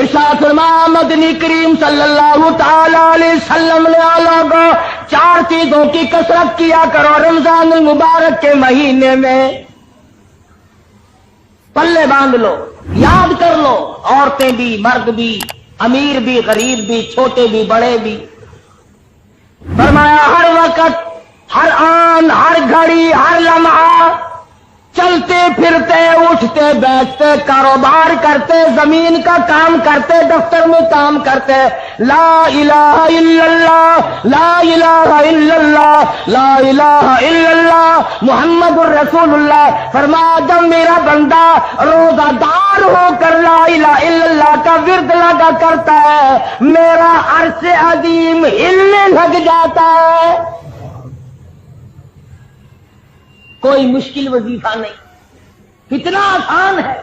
ارشاد فرمایا مدنی کریم صلی اللہ تعالی علیہ وسلم نے لوگوں 4 چیزوں کی کثرت کیا کرو رمضان المبارک کے مہینے میں، پلے باندھ لو، یاد کر لو، عورتیں بھی، مرد بھی، امیر بھی، غریب بھی، چھوٹے بھی، بڑے بھی۔ فرمایا ہر وقت، ہر آن، ہر گھڑی، ہر لمحہ چلتے پھرتے، اٹھتے بیٹھتے، کاروبار کرتے، زمین کا کام کرتے، دفتر میں کام کرتے، لا الہ الا اللہ، لا الہ الا اللہ، لا الہ الا اللہ محمد الرسول اللہ۔ فرمایا جب میرا بندہ روزہ دار ہو کر لا الہ الا اللہ کا ورد لگا کرتا ہے، میرا عرش عظیم ہلنے لگ جاتا ہے۔ کوئی مشکل وظیفہ نہیں، اتنا آسان ہے۔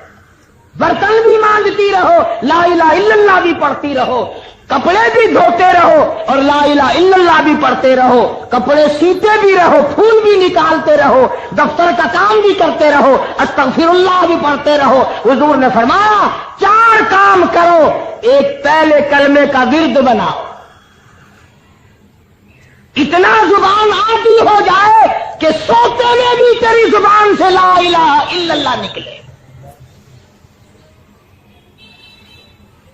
برتن بھی مانجتی رہو، لا الہ الا اللہ بھی پڑھتی رہو، کپڑے بھی دھوتے رہو اور لا الہ الا اللہ بھی پڑھتے رہو، کپڑے سیتے بھی رہو، پھول بھی نکالتے رہو، دفتر کا کام بھی کرتے رہو، استغفر اللہ بھی پڑھتے رہو۔ حضور نے فرمایا 4 کام کرو، ایک پہلے کلمے کا ورد بناؤ، اتنا زبان عادی ہو جائے کہ سوتے میں بھی تیری زبان سے لا الہ الا اللہ نکلے۔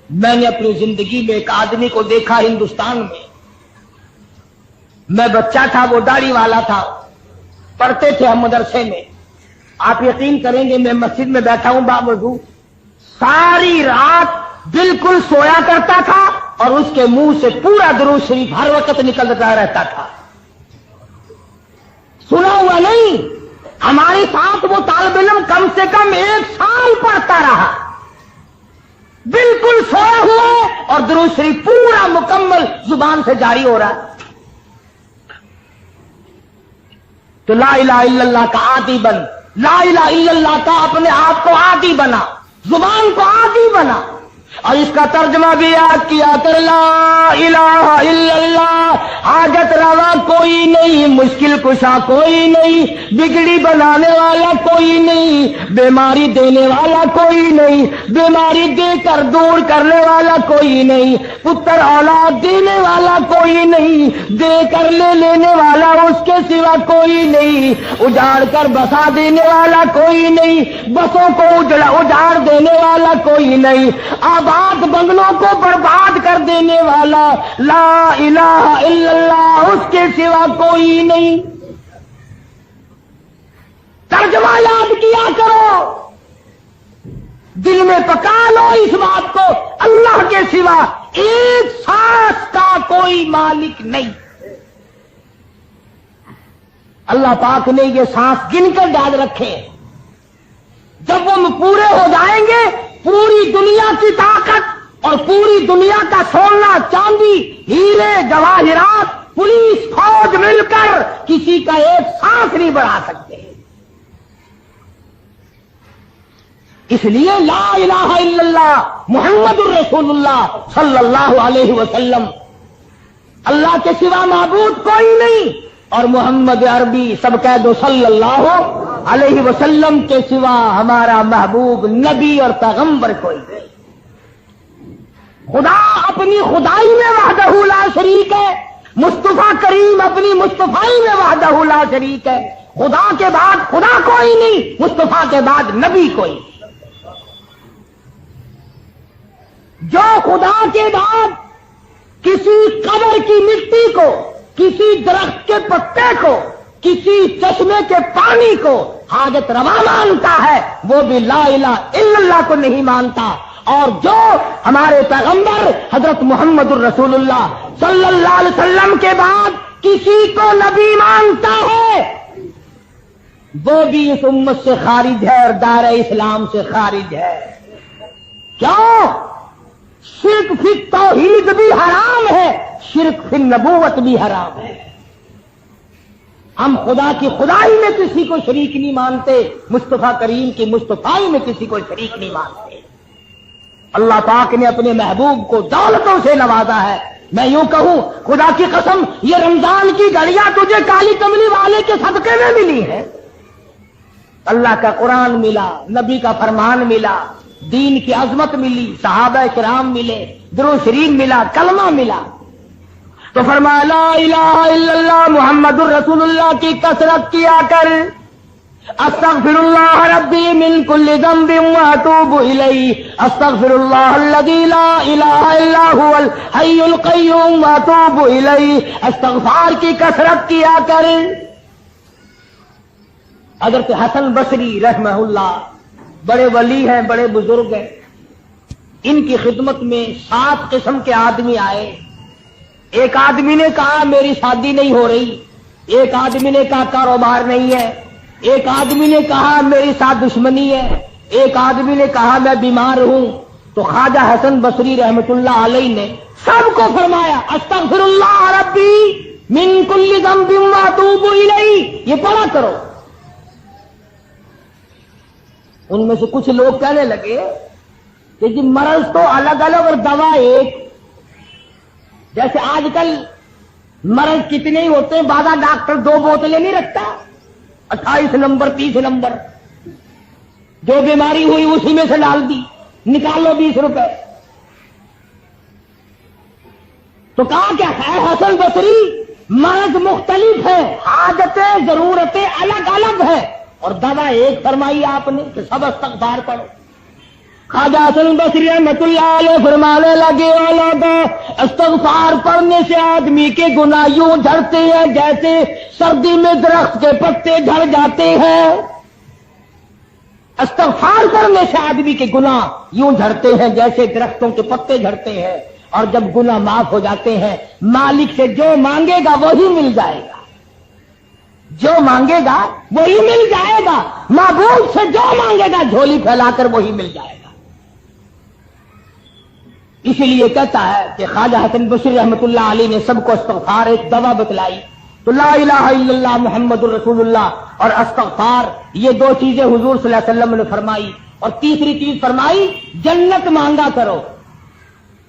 میں نے اپنی زندگی میں ایک آدمی کو دیکھا ہندوستان میں بچہ تھا، وہ داڑھی والا تھا، پڑھتے تھے ہم مدرسے میں۔ آپ یقین کریں گے میں مسجد میں بیٹھا ہوں باوضو، ساری رات بالکل سویا کرتا تھا اور اس کے منہ سے پورا درود شریف ہر وقت نکلتا رہتا تھا۔ سنا ہوا نہیں، ہمارے ساتھ وہ طالب علم کم سے کم 1 سال پڑھتا رہا، بالکل سویا ہوا اور درود شریف پورا مکمل زبان سے جاری ہو رہا ہے۔ تو لا الہ الا اللہ کا عادی بن، لا الہ الا اللہ کا اپنے آپ کو عادی بنا، زبان کو عادی بنا، اور اس کا ترجمہ بھی یاد کیا کر، لا الہ الا اللہ حاجت روا کوئی نہیں، مشکل کشا کوئی نہیں، بگڑی بنانے والا کوئی نہیں، بیماری دینے والا کوئی نہیں، بیماری دے کر دور کرنے والا کوئی نہیں، پتر اولاد دینے والا کوئی نہیں، دے کر لے لینے والا اس کے سوا کوئی نہیں، اجاڑ کر بسا دینے والا کوئی نہیں، بسوں کو اجاڑ دینے والا کوئی نہیں، آباد بنگلوں کو برباد کر دینے والا لا الہ الا اللہ اس کے سوا کوئی نہیں۔ ترجمہ یاد کیا کرو، دل میں پکا لو اس بات کو، اللہ کے سوا ایک سانس کا کوئی مالک نہیں۔ اللہ پاک نے یہ سانس گن کر ڈال رکھے، جب وہ پورے ہو جائیں گے پوری دنیا کی طاقت اور پوری دنیا کا سونا چاندی ہیرے جواہرات پولیس فوج مل کر کسی کا ایک سانس نہیں بڑھا سکتے۔ اس لیے لا الہ الا اللہ محمد الرسول اللہ صلی اللہ علیہ وسلم، اللہ کے سوا معبود کوئی نہیں، اور محمد عربی سب کہہ دو صلی اللہ علیہ وسلم کے سوا ہمارا محبوب نبی اور پیغمبر کوئی نہیں۔ خدا اپنی خدائی میں وحدہ لا شریک ہے، مصطفیٰ کریم اپنی مصطفائی میں وحدہ لا شریک ہے۔ خدا کے بعد خدا کوئی نہیں، مصطفیٰ کے بعد نبی کوئی۔ جو خدا کے بعد کسی قبر کی مٹی کو، کسی درخت کے پتے کو، کسی چشمے کے پانی کو حاجت روا مانتا ہے، وہ بھی لا الہ الا اللہ کو نہیں مانتا۔ اور جو ہمارے پیغمبر حضرت محمد الرسول اللہ صلی اللہ علیہ وسلم کے بعد کسی کو نبی مانتا ہے، وہ بھی اس امت سے خارج ہے اور دائرہ اسلام سے خارج ہے۔ کیوں؟ شرک فی توحید بھی حرام ہے، شرک فی نبوت بھی حرام ہے۔ ہم خدا کی خدائی میں کسی کو شریک نہیں مانتے، مصطفیٰ کریم کی مصطفائی میں کسی کو شریک نہیں مانتے۔ اللہ پاک نے اپنے محبوب کو دولتوں سے نوازا ہے۔ میں یوں کہوں خدا کی قسم، یہ رمضان کی گھڑیاں تجھے کالی کملی والے کے صدقے میں ملی ہے۔ اللہ کا قرآن ملا، نبی کا فرمان ملا، دین کی عظمت ملی، صحابہ کرام ملے، درود شریف ملا، کلمہ ملا، تو فرمایا لا الہ الا اللہ محمد الرسول اللہ کی کثرت کیا کر، استغفر اللہ ربی من کل ذنب واتوب الیہ، استغفر اللہ الذی لا الہ الا هو الحی القیوم واتوب الیہ، استغفار کی کثرت کیا کر۔ حضرت حسن بصری رحمہ اللہ بڑے ولی ہیں، بڑے بزرگ ہیں، ان کی خدمت میں 7 قسم کے آدمی آئے۔ ایک آدمی نے کہا میری شادی نہیں ہو رہی، ایک آدمی نے کہا کاروبار نہیں ہے، ایک آدمی نے کہا میری ساتھ دشمنی ہے، ایک آدمی نے کہا میں بیمار ہوں۔ تو خواجہ حسن بصری رحمۃ اللہ علیہ نے سب کو فرمایا استغفر اللہ ربی من کل ذنب واتوب الیہ، یہ پڑھا کرو۔ ان میں سے کچھ لوگ کہنے لگے کہ جی مرض تو الگ الگ اور دوا ایک، جیسے آج کل مرض کتنے ہی ہوتے ہیں، بعض ڈاکٹر 2 بوتلیں نہیں رکھتا، 28 نمبر 30 نمبر، جو بیماری ہوئی اسی میں سے ڈال دی، نکالو 20 روپے۔ تو کہا کیا ہے حسن بصری، مرض مختلف ہے، حاجتیں ضرورتیں الگ الگ ہیں، اور دوا ایک فرمائی آپ نے کہ سب استغفار پڑھو۔ خواجہ حسن بصری رحمۃ اللہ علیہ فرمانے لگے اولادا استغفار پڑھنے سے آدمی کے گناہ یوں جھڑتے ہیں جیسے سردی میں درخت کے پتے جھڑ جاتے ہیں۔ استغفار پڑھنے سے آدمی کے گناہ یوں جھڑتے ہیں جیسے درختوں کے پتے جھڑتے ہیں، اور جب گناہ معاف ہو جاتے ہیں مالک سے جو مانگے گا وہی مل جائے گا، جو مانگے گا وہی مل جائے گا، معبود سے جو مانگے گا جھولی پھیلا کر وہی مل جائے گا۔ اسی لیے کہتا ہے کہ خواجہ حسن بصری رحمۃ اللہ علیہ نے سب کو استغفار ایک دوا بتلائی، تو لا الہ الا اللہ محمد الرسول اللہ اور استغفار، یہ 2 چیزیں حضور صلی اللہ علیہ وسلم نے فرمائی، اور تیسری چیز فرمائی جنت مانگا کرو،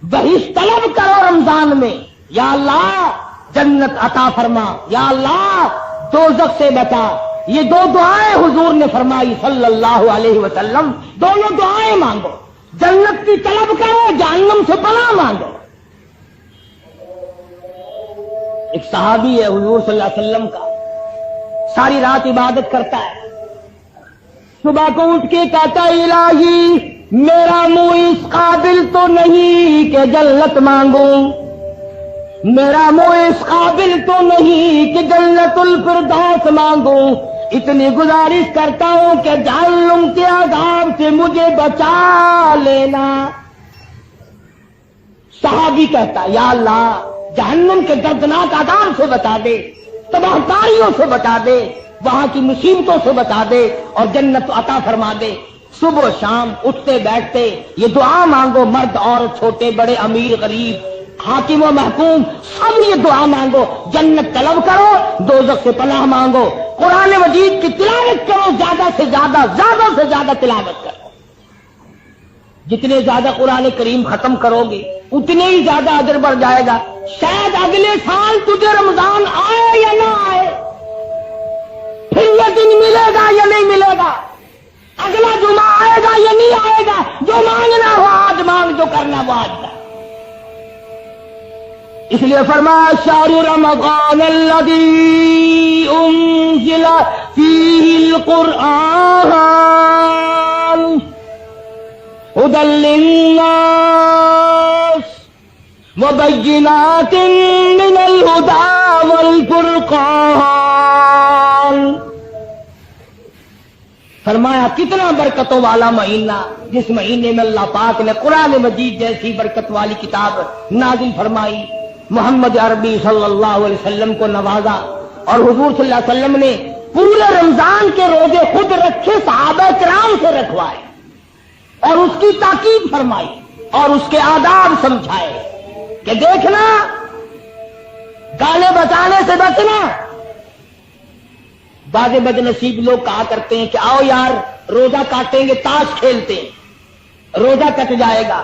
بہشت طلب کرو رمضان میں، یا اللہ جنت عطا فرما، یا اللہ دوزخ سے بچا۔ یہ 2 دعائیں حضور نے فرمائی صلی اللہ علیہ وسلم، دونوں دعائیں مانگو، جنت کی طلب کرو، جہنم سے پناہ مانگو۔ ایک صحابی ہے حضور صلی اللہ علیہ وسلم کا، ساری رات عبادت کرتا ہے، صبح کو اٹھ کے کہتا الہی میرا منہ اس قابل تو نہیں کہ جنت مانگوں، میرا منہ اس قابل تو نہیں کہ جنت الفردوس مانگوں، اتنی گزارش کرتا ہوں کہ جہنم کے عذاب سے مجھے بچا لینا۔ صحابی کہتا یا اللہ جہنم کے دردناک عذاب سے بچا دے، تباہ کاریوں سے بچا دے، وہاں کی مصیبتوں سے بچا دے، اور جنت عطا فرما دے۔ صبح و شام اٹھتے بیٹھتے یہ دعا مانگو، مرد عورت چھوٹے بڑے امیر غریب حاکم و محکوم سب یہ دعا مانگو، جنت طلب کرو، دوزخ سے پناہ مانگو، قرآن مجید کی تلاوت کرو، زیادہ سے زیادہ تلاوت کرو۔ جتنے زیادہ قرآن کریم ختم کرو گے اتنے ہی زیادہ اجر بڑھ جائے گا۔ شاید اگلے سال تجھے رمضان آئے یا نہ آئے، پھر یہ دن ملے گا یا نہیں ملے گا، اگلا جمعہ آئے گا یا نہیں آئے گا، جو مانگنا ہو آج مانگ، جو کرنا وہ آج کر۔ اس لیے فرمایا شہر رمضان الذی انزل فیہ القرآن ہدی للناس وبینات من الہدی والفرقان۔ فرمایا کتنا برکتوں والا مہینہ، جس مہینے میں اللہ پاک نے قرآن مجید جیسی برکت والی کتاب نازل فرمائی، محمد عربی صلی اللہ علیہ وسلم کو نوازا، اور حضور صلی اللہ علیہ وسلم نے پورے رمضان کے روزے خود رکھے، صحابہ کرام سے رکھوائے، اور اس کی تاکید فرمائی اور اس کے آداب سمجھائے کہ دیکھنا گانے بجانے سے بچنا۔ بعض بد نصیب لوگ کہا کرتے ہیں کہ آؤ یار روزہ کاٹیں گے، تاش کھیلتے ہیں، روزہ کٹ جائے گا۔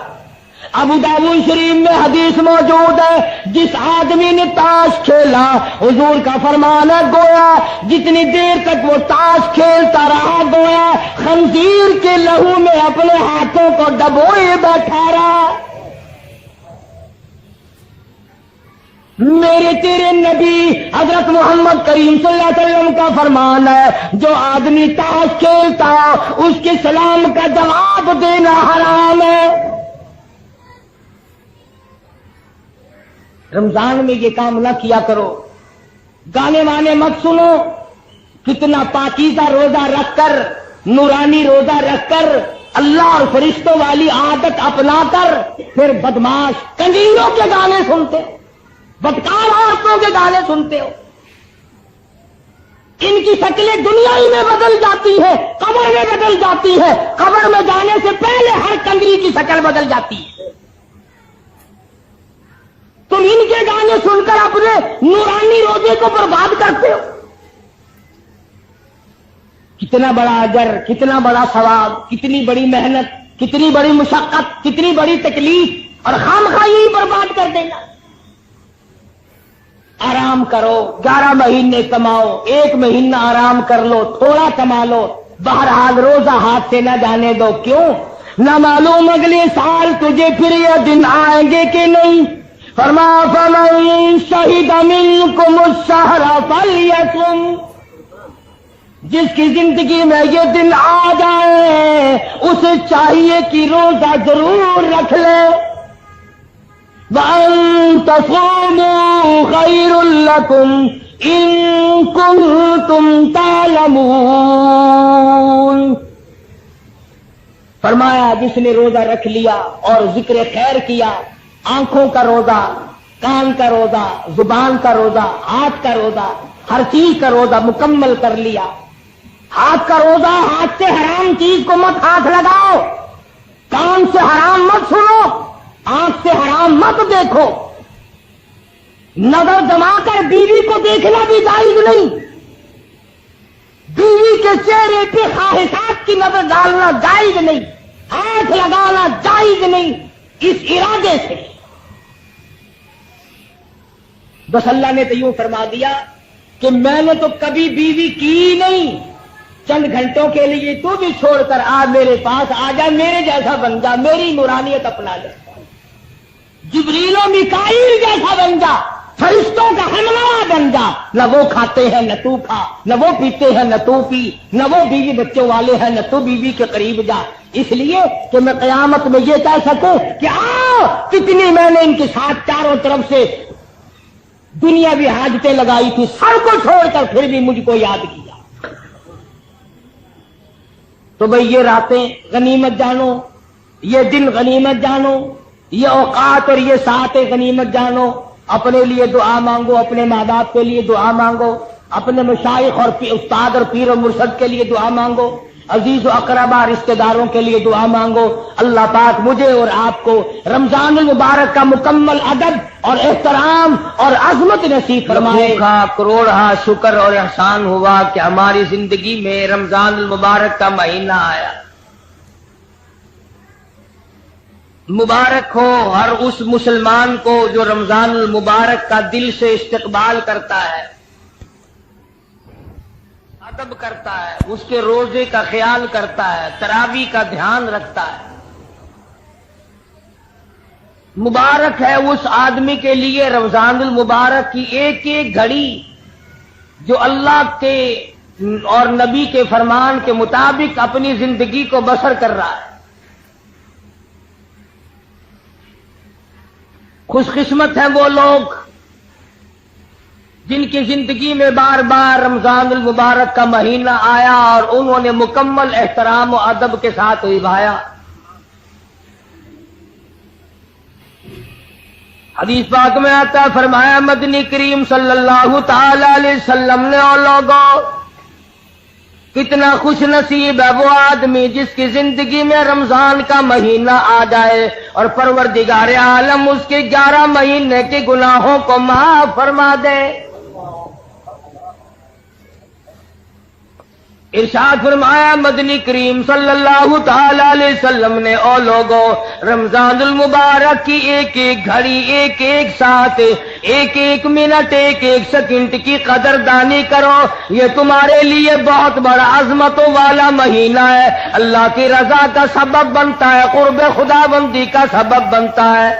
ابو داؤد شریف میں حدیث موجود ہے، جس آدمی نے تاش کھیلا، حضور کا فرمان ہے گویا جتنی دیر تک وہ تاش کھیلتا رہا گویا خنزیر کے لہو میں اپنے ہاتھوں کو ڈبوئے بیٹھا رہا۔ میرے تیرے نبی حضرت محمد کریم صلی اللہ علیہ وسلم کا فرمان ہے، جو آدمی تاش کھیلتا اس کے سلام کا جواب دینا حرام ہے۔ رمضان میں یہ کام نہ کیا کرو، گانے وانے مت سنو، کتنا پاکیزہ روزہ رکھ کر، نورانی روزہ رکھ کر، اللہ اور فرشتوں والی عادت اپنا کر پھر بدماش کنجریوں کے گانے سنتے ہو، بدکار عورتوں کے گانے سنتے ہو۔ ان کی شکلیں دنیا ہی میں بدل جاتی ہے، قبر میں بدل جاتی ہے، قبر میں جانے سے پہلے ہر کنجری کی شکل بدل جاتی ہے۔ تم ان کے گانے سن کر اپنے نورانی روزے کو برباد کرتے ہو۔ کتنا بڑا اجر، کتنا بڑا ثواب، کتنی بڑی محنت، کتنی بڑی مشقت، کتنی بڑی تکلیف، اور خامخواہ ہی برباد کر دینا۔ آرام کرو، 11 مہینے کماؤ، 1 مہینہ آرام کر لو، تھوڑا کما لو، بہرحال روزہ ہاتھ سے نہ جانے دو۔ کیوں؟ نہ معلوم اگلے سال تجھے پھر یہ دن آئیں گے کہ نہیں۔ فرمایا فمن شہد منکم الشہر فلیصم، جس کی زندگی میں یہ دن آ جائے اسے چاہیے کہ روزہ ضرور رکھ لے۔ وَأَن تَصُومُوا خَيْرٌ لَكُمْ إِن كُنتُمْ تَعْلَمُونَ۔ فرمایا جس نے روزہ رکھ لیا اور ذکر خیر کیا، آنکھوں کا روزہ، کان کا روزہ، زبان کا روزہ، ہاتھ کا روزہ، ہر چیز کا روزہ مکمل کر لیا۔ ہاتھ کا روزہ، ہاتھ سے حرام چیز کو مت ہاتھ لگاؤ، کان سے حرام مت سنو، آنکھ سے حرام مت دیکھو، نظر جما کر بیوی کو دیکھنا بھی جائز نہیں، بیوی کے چہرے پہ خواہشات کی نظر ڈالنا جائز نہیں، ہاتھ لگانا جائز نہیں، اس ارادے سے۔ بس اللہ نے تو یوں فرما دیا کہ میں نے تو کبھی بیوی کی نہیں، چند گھنٹوں کے لیے تو بھی چھوڑ کر آ میرے پاس آ جا، میرے جیسا بن جا، میری نورانیت اپنا لے، جبریل و میکائیل جیسا بن جا، فرشتوں کا ہمنوا بن جا۔ نہ وہ کھاتے ہیں نہ تو کھا، نہ وہ پیتے ہیں نہ تو پی، نہ وہ بیوی بچوں والے ہیں نہ تو بیوی کے قریب جا، اس لیے کہ میں قیامت میں یہ کہہ سکوں کہ آؤ کتنی میں نے ان کے ساتھ چاروں طرف سے دنیا بھی حاجتیں لگائی تھی، سب کو چھوڑ کر پھر بھی مجھ کو یاد کیا۔ تو بھئی یہ راتیں غنیمت جانو، یہ دن غنیمت جانو، یہ اوقات اور یہ ساعتیں غنیمت جانو، اپنے لیے دعا مانگو، اپنے ماں باپ کے لیے دعا مانگو، اپنے مشائخ اور استاد اور پیر و مرشد کے لیے دعا مانگو، عزیز و اقربا رشتہ داروں کے لیے دعا مانگو۔ اللہ پاک مجھے اور آپ کو رمضان المبارک کا مکمل ادب اور احترام اور عظمت نصیب فرمائے۔ کروڑا شکر اور احسان ہوا کہ ہماری زندگی میں رمضان المبارک کا مہینہ آیا۔ مبارک ہو ہر اس مسلمان کو جو رمضان المبارک کا دل سے استقبال کرتا ہے، ادب کرتا ہے، اس کے روزے کا خیال کرتا ہے، تراویح کا دھیان رکھتا ہے۔ مبارک ہے اس آدمی کے لیے رمضان المبارک کی ایک ایک گھڑی جو اللہ کے اور نبی کے فرمان کے مطابق اپنی زندگی کو بسر کر رہا ہے۔ خوش قسمت ہیں وہ لوگ جن کی زندگی میں بار بار رمضان المبارک کا مہینہ آیا اور انہوں نے مکمل احترام و ادب کے ساتھ نبھایا۔ حدیث پاک میں آتا ہے، فرمایا مدنی کریم صلی اللہ تعالی علیہ وسلم نے، اور لوگوں کتنا خوش نصیب ہے وہ آدمی جس کی زندگی میں رمضان کا مہینہ آ جائے اور پروردگار عالم اس کے 11 مہینے کے گناہوں کو معاف فرما دے۔ ارشاد فرمایا مدنی کریم صلی اللہ تعالی علیہ وسلم نے، او لوگو رمضان المبارک کی ایک ایک گھڑی، ایک ایک ساتھ، ایک ایک منٹ، ایک ایک سیکنڈ کی قدردانی کرو، یہ تمہارے لیے بہت بڑا عظمتوں والا مہینہ ہے، اللہ کی رضا کا سبب بنتا ہے، قرب خدا بندی کا سبب بنتا ہے۔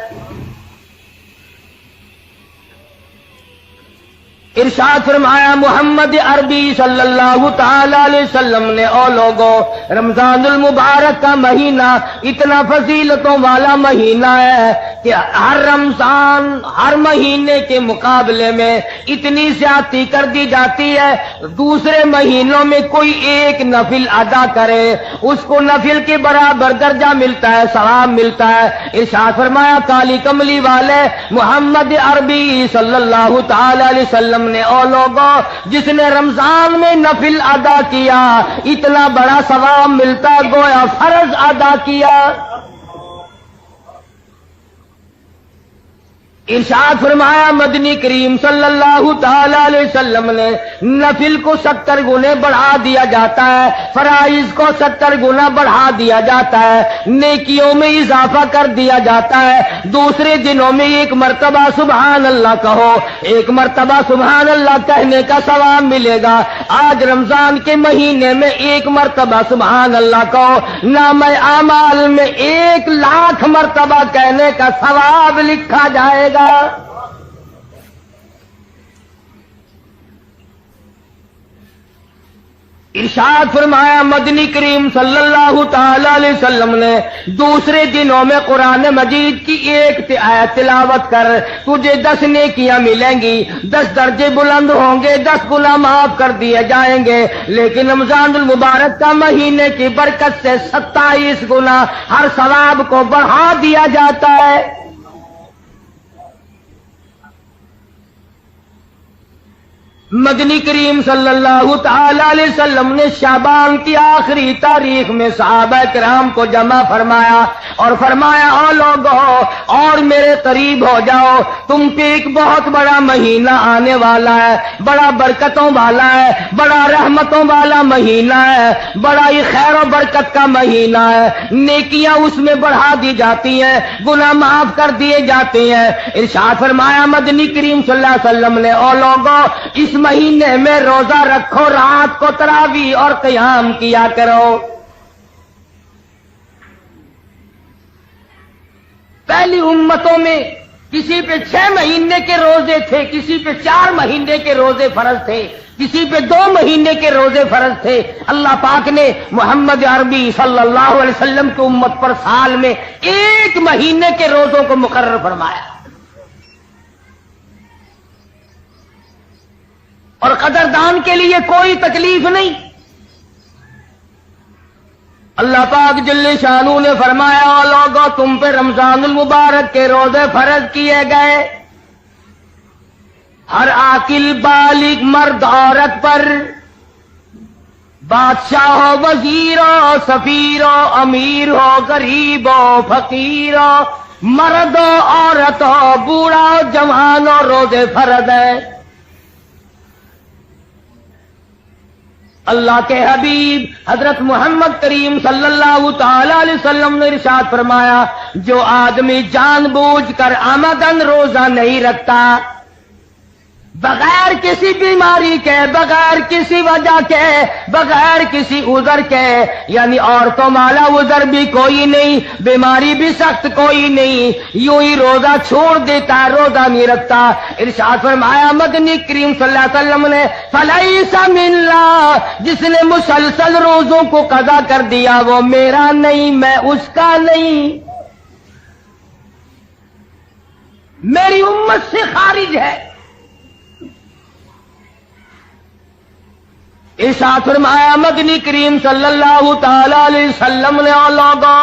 ارشاد فرمایا محمد عربی صلی اللہ تعالی علیہ وسلم نے، او لوگو رمضان المبارک کا مہینہ اتنا فضیلتوں والا مہینہ ہے کہ ہر رمضان ہر مہینے کے مقابلے میں اتنی زیادتی کر دی جاتی ہے، دوسرے مہینوں میں کوئی ایک نفل ادا کرے اس کو نفل کے برابر درجہ ملتا ہے، ثواب ملتا ہے۔ ارشاد فرمایا کالی کملی والے محمد عربی صلی اللہ تعالی علیہ وسلم نے، او لوگوں جس نے رمضان میں نفل ادا کیا اتنا بڑا ثواب ملتا گویا فرض ادا کیا۔ ارشاد فرمایا مدنی کریم صلی اللہ تعالی علیہ وسلم نے، نفل کو 70 گنے بڑھا دیا جاتا ہے، فرائض کو 70 گنا بڑھا دیا جاتا ہے، نیکیوں میں اضافہ کر دیا جاتا ہے۔ دوسرے دنوں میں ایک مرتبہ سبحان اللہ کہو، ایک مرتبہ سبحان اللہ کہنے کا ثواب ملے گا۔ آج رمضان کے مہینے میں ایک مرتبہ سبحان اللہ کہو، نام اعمال میں 1,00,000 مرتبہ کہنے کا ثواب لکھا جائے گا۔ ارشاد فرمایا مدنی کریم صلی اللہ تعالی علیہ وسلم نے، دوسرے دنوں میں قرآن مجید کی ایک آیت تلاوت کر، تجھے 10 نیکیاں ملیں گی، 10 درجے بلند ہوں گے، 10 گناہ معاف کر دیے جائیں گے۔ لیکن رمضان المبارک کا مہینے کی برکت سے 27 گنا ہر ثواب کو بڑھا دیا جاتا ہے۔ مدنی کریم صلی اللہ تعالی علیہ وسلم نے شعبان کی آخری تاریخ میں صحابہ کرام کو جمع فرمایا اور فرمایا، او لوگو اور میرے قریب ہو جاؤ، تم پہ ایک بہت بڑا مہینہ آنے والا ہے، بڑا برکتوں والا ہے، بڑا رحمتوں والا مہینہ ہے، بڑا ہی خیر و برکت کا مہینہ ہے، نیکیاں اس میں بڑھا دی جاتی ہیں، گناہ معاف کر دیے جاتے ہیں۔ ارشاد فرمایا مدنی کریم صلی اللہ علیہ وسلم نے، او لوگو اس مہینے میں روزہ رکھو، رات کو تراویح اور قیام کیا کرو۔ پہلی امتوں میں کسی پہ 6 مہینے کے روزے تھے، کسی پہ 4 مہینے کے روزے فرض تھے، کسی پہ 2 مہینے کے روزے فرض تھے۔ اللہ پاک نے محمد عربی صلی اللہ علیہ وسلم کی امت پر سال میں 1 مہینے کے روزوں کو مقرر فرمایا، اور قدردان کے لیے کوئی تکلیف نہیں۔ اللہ پاک جل شانہ نے فرمایا، او لوگو تم پہ رمضان المبارک کے روزے فرض کیے گئے، ہر عاقل بالغ مرد عورت پر، بادشاہ ہو، وزیر ہو، سفیر ہو، امیر ہو، غریب ہو، فقیر ہو، مرد ہو، عورت ہو، بوڑھا ہو، جوان ہو، روزے فرض ہے۔ اللہ کے حبیب حضرت محمد کریم صلی اللہ تعالی علیہ وسلم نے ارشاد فرمایا، جو آدمی جان بوجھ کر عمدن روزہ نہیں رکھتا، بغیر کسی بیماری کے، بغیر کسی وجہ کے، بغیر کسی عذر کے، یعنی عورتوں والا عذر بھی کوئی نہیں، بیماری بھی سخت کوئی نہیں، یوں ہی روزہ چھوڑ دیتا، روزہ نہیں رکھتا، ارشاد فرمایا مدنی کریم صلی اللہ علیہ وسلم نے، فلیس منا، جس نے مسلسل روزوں کو قضا کر دیا وہ میرا نہیں، میں اس کا نہیں، میری امت سے خارج ہے۔ ارشاد فرمایا مدنی کریم صلی اللہ تعالی علیہ وسلم نے، او لوگوں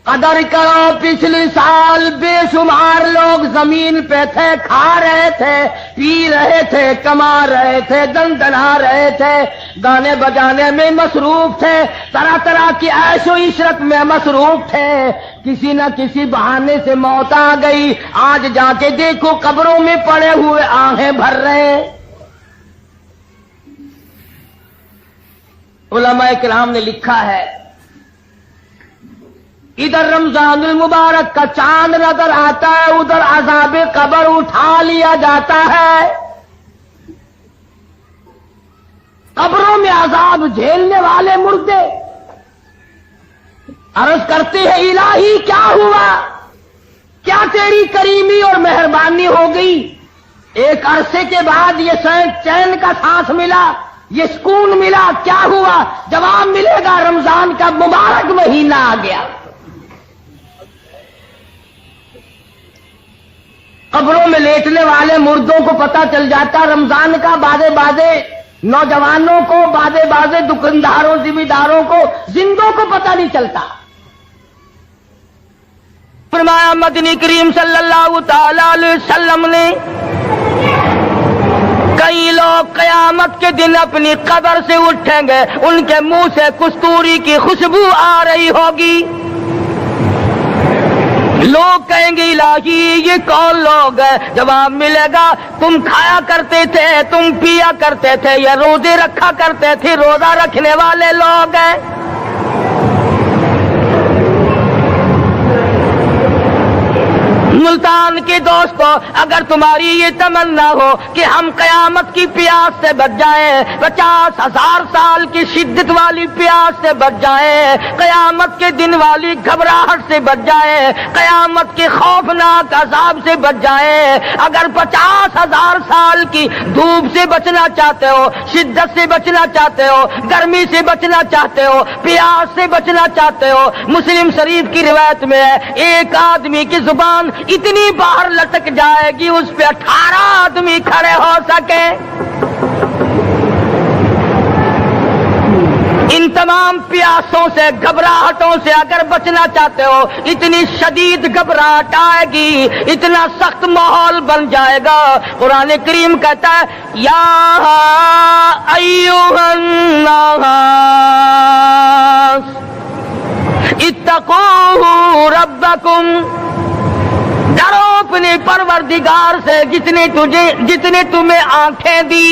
قدر کرو، پچھلے سال بے شمار لوگ زمین پہ تھے، کھا رہے تھے، پی رہے تھے، کما رہے تھے، دن دنا رہے تھے، گانے بجانے میں مصروف تھے، طرح طرح کی عیش و عشرت میں مصروف تھے، کسی نہ کسی بہانے سے موت آ گئی، آج جا کے دیکھو قبروں میں پڑے ہوئے آہیں بھر رہے ہیں۔ علماء کرام نے لکھا ہے ادھر رمضان المبارک کا چاند نظر آتا ہے، ادھر عذاب قبر اٹھا لیا جاتا ہے، قبروں میں عذاب جھیلنے والے مردے عرض کرتے ہیں الہی کیا ہوا، کیا تیری کریمی اور مہربانی ہو گئی، ایک عرصے کے بعد یہ چین کا سانس ملا، یہ سکون ملا، کیا ہوا؟ جواب ملے گا رمضان کا مبارک مہینہ آ گیا۔ قبروں میں لیٹنے والے مردوں کو پتہ چل جاتا رمضان کا، بازے بازے نوجوانوں کو، بازے بازے دکانداروں ذمہ داروں کو، زندوں کو پتہ نہیں چلتا۔ فرمایا مدنی کریم صلی اللہ تعالی علیہ وسلم نے کئی لوگ قیامت کے دن اپنی قبر سے اٹھیں گے، ان کے منہ سے کستوری کی خوشبو آ رہی ہوگی، لوگ کہیں گے الہی یہ کون لوگ ہیں؟ جواب ملے گا تم کھایا کرتے تھے، تم پیا کرتے تھے، یا روزے رکھا کرتے تھے، روزہ رکھنے والے لوگ ہیں۔ ملتان کے دوستو، اگر تمہاری یہ تمنا ہو کہ ہم قیامت کی پیاس سے بچ جائیں، 50,000 سال کی شدت والی پیاس سے بچ جائیں، قیامت کے دن والی گھبراہٹ سے بچ جائیں، قیامت کے خوفناک عذاب سے بچ جائیں، اگر 50,000 سال کی دھوپ سے بچنا چاہتے ہو، شدت سے بچنا چاہتے ہو، گرمی سے بچنا چاہتے ہو، پیاس سے بچنا چاہتے ہو، مسلم شریف کی روایت میں ہے ایک آدمی کی زبان اتنی باہر لٹک جائے گی اس پہ 18 آدمی کھڑے ہو سکے۔ ان تمام پیاسوں سے، گھبراہٹوں سے اگر بچنا چاہتے ہو، اتنی شدید گھبراہٹ آئے گی، اتنا سخت ماحول بن جائے گا، قرآن کریم کہتا ہے یا ایھا الناس اتقوا ربکم، ڈرو اپنے پروردگار سے جتنے تمہیں آنکھیں دی،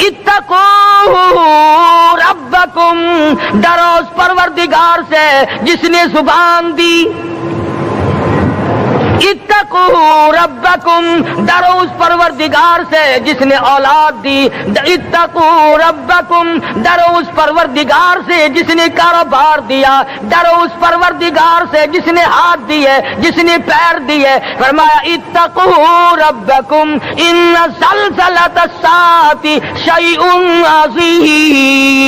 اتقوا ربکم، ڈرو اس پروردگار سے جس نے زبان دی، اتقوا ربکم، ڈرو اس پروردگار سے جس نے اولاد دی، اتقوا ربکم، ڈرو اس پروردگار سے جس نے کاروبار دیا، ڈرو اس پروردگار سے جس نے ہاتھ دیے، جس نے پیر دیے۔ فرمایا اتقوا ربکم ان زلزلۃ الساعۃ شیء عظیم،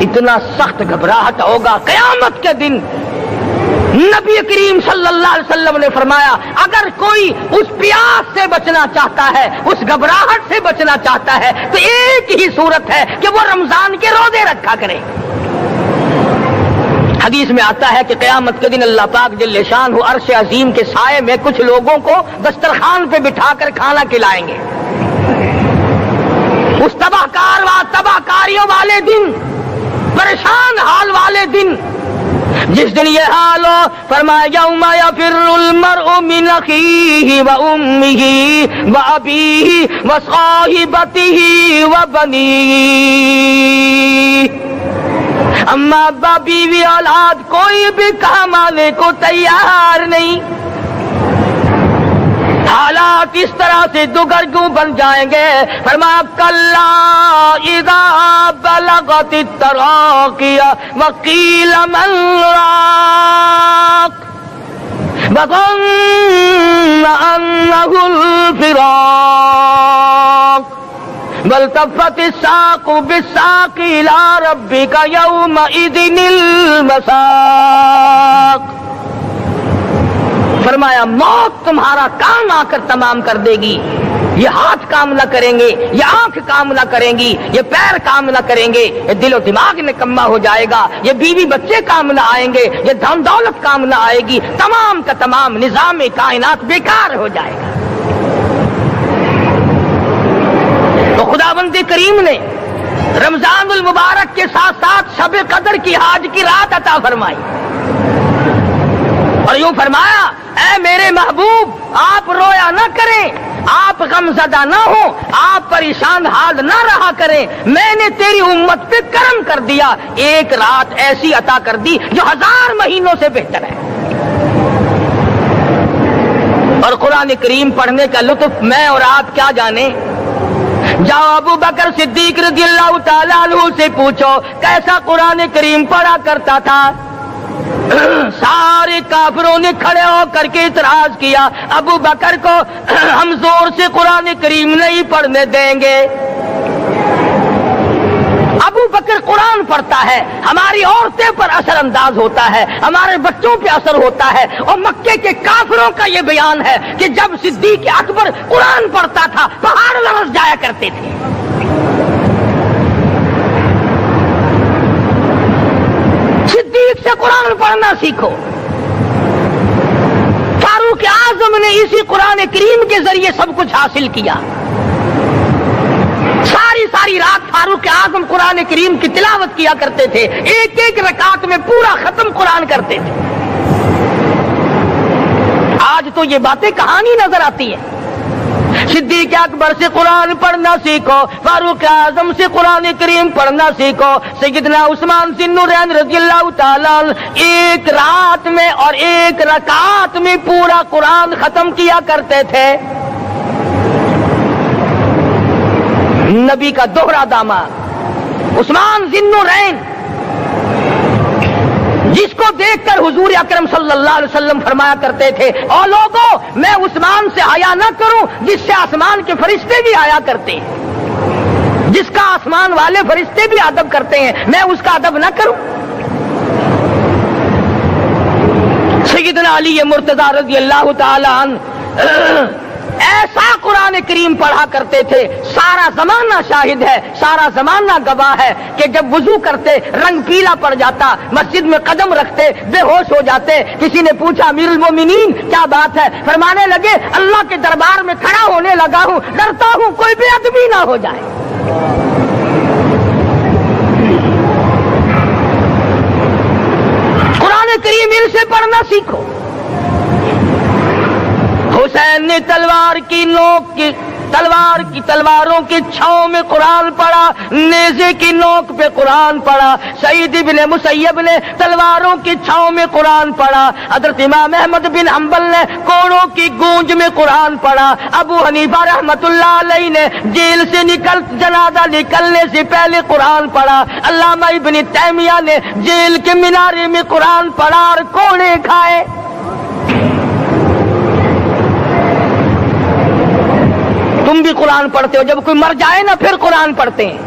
اتنا سخت گھبراہٹ ہوگا قیامت کے دن۔ نبی کریم صلی اللہ علیہ وسلم نے فرمایا اگر کوئی اس پیاس سے بچنا چاہتا ہے، اس گھبراہٹ سے بچنا چاہتا ہے، تو ایک ہی صورت ہے کہ وہ رمضان کے روزے رکھا کرے۔ حدیث میں آتا ہے کہ قیامت کے دن اللہ پاک جل شان ہو عرش عظیم کے سائے میں کچھ لوگوں کو دسترخوان پہ بٹھا کر کھانا کھلائیں گے۔ اس تباہ کاریوں والے دن، پریشان حال والے دن، جس دن یہ حال ہو، فرمایا یوم یفر المرء من اخیہ وامہ وابیہ وصاحبتہ وبنیہ، اما ابا بیوی اولاد کوئی بھی کام آنے کو تیار نہیں۔ حالات اس طرح سے دگرگوں بن جائیں گے۔ فرمایا کلا اذا بلغت التراقی وقیل من راق وظن انہ الفراق والتفت الساق بالساق الى ربک یومئذ المساق۔ فرمایا موت تمہارا کام آ کر تمام کر دے گی، یہ ہاتھ کام نہ کریں گے، یہ آنکھ کام نہ کریں گی، یہ پیر کام نہ کریں گے، یہ دل و دماغ نکما ہو جائے گا، یہ بیوی بچے کام نہ آئیں گے، یہ دھن دولت کام نہ آئے گی، تمام کا تمام نظام کائنات بیکار ہو جائے گا۔ تو خداوند کریم نے رمضان المبارک کے ساتھ ساتھ شب قدر کی حاج کی رات عطا فرمائی اور یوں فرمایا اے میرے محبوب آپ رویا نہ کریں، آپ غمزدہ نہ ہو، آپ پریشان حال نہ رہا کریں، میں نے تیری امت پہ کرم کر دیا، ایک رات ایسی عطا کر دی جو 1000 مہینوں سے بہتر ہے۔ اور قرآن کریم پڑھنے کا لطف میں اور آپ کیا جانے۔ جاؤ ابو بکر صدیق رضی اللہ تعالیٰ عنہ سے پوچھو کیسا قرآن کریم پڑھا کرتا تھا۔ سارے کافروں نے کھڑے ہو کر کے اعتراض کیا، ابو بکر کو ہم زور سے قرآن کریم نہیں پڑھنے دیں گے۔ ابو بکر قرآن پڑھتا ہے، ہماری عورتیں پر اثر انداز ہوتا ہے، ہمارے بچوں پہ اثر ہوتا ہے، اور مکے کے کافروں کا یہ بیان ہے کہ جب صدیق اکبر قرآن پڑھتا تھا پہاڑ لرز جایا کرتے تھے۔ صدیق سے قرآن پڑھنا سیکھو۔ فاروق اعظم نے اسی قرآن کریم کے ذریعے سب کچھ حاصل کیا۔ ساری رات فاروق اعظم قرآن کریم کی تلاوت کیا کرتے تھے، ایک ایک رکعت میں پورا ختم قرآن کرتے تھے۔ آج تو یہ باتیں کہانی نظر آتی ہیں۔ صدیق اکبر سے قرآن پڑھنا سیکھو، فاروق اعظم سے قرآن کریم پڑھنا سیکھو۔ سیدنا عثمان ذی النورین رضی اللہ تعالیٰ ایک رات میں اور ایک رکعت میں پورا قرآن ختم کیا کرتے تھے۔ نبی کا دوہرا داماد عثمان ذی النورین، جس کو دیکھ کر حضور اکرم صلی اللہ علیہ وسلم فرمایا کرتے تھے، او لوگوں میں عثمان سے حیا نہ کروں جس سے آسمان کے فرشتے بھی حیا کرتے ہیں، جس کا آسمان والے فرشتے بھی ادب کرتے ہیں، میں اس کا ادب نہ کروں۔ سیدنا علی مرتضی رضی اللہ تعالی عنہ ایسا قرآن کریم پڑھا کرتے تھے، سارا زمانہ شاہد ہے، سارا زمانہ گواہ ہے کہ جب وضو کرتے رنگ پیلا پڑ جاتا، مسجد میں قدم رکھتے بے ہوش ہو جاتے۔ کسی نے پوچھا امیر المومنین کیا بات ہے؟ فرمانے لگے اللہ کے دربار میں کھڑا ہونے لگا ہوں، ڈرتا ہوں کوئی بے ادبی نہ ہو جائے۔ قرآن کریم ان سے پڑھنا سیکھو۔ حسین نے تلواروں کی چھاؤں میں قرآن پڑھا، نیزے کی نوک پہ قرآن پڑھا۔ سعید بن مسیب نے تلواروں کی چھاؤں میں قرآن پڑھا۔ حضرت امام احمد بن حنبل نے کوڑوں کی گونج میں قرآن پڑھا۔ ابو حنیفہ رحمت اللہ علیہ نے جیل سے جنازہ نکلنے سے پہلے قرآن پڑھا۔ علامہ ابن تیمیہ نے جیل کے مینارے میں قرآن پڑھا اور کوڑے کھائے۔ تم بھی قرآن پڑھتے ہو، جب کوئی مر جائے نا پھر قرآن پڑھتے ہیں،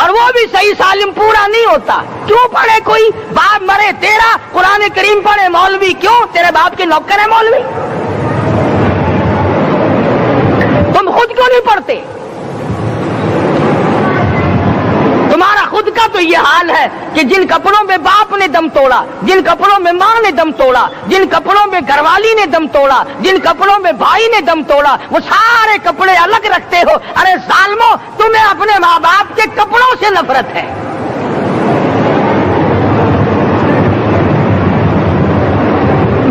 اور وہ بھی صحیح سالم پورا نہیں ہوتا۔ کیوں پڑھے؟ کوئی باپ مرے تیرا قرآن کریم پڑھے مولوی، کیوں؟ تیرے باپ کے نوکر ہے مولوی؟ تم خود کیوں نہیں پڑھتے؟ تمہارا خود کا تو یہ حال ہے کہ جن کپڑوں میں باپ نے دم توڑا، جن کپڑوں میں ماں نے دم توڑا، جن کپڑوں میں گھر والی نے دم توڑا، جن کپڑوں میں بھائی نے دم توڑا، وہ سارے کپڑے الگ رکھتے ہو۔ ارے ظالمو، تمہیں اپنے ماں باپ کے کپڑوں سے نفرت ہے۔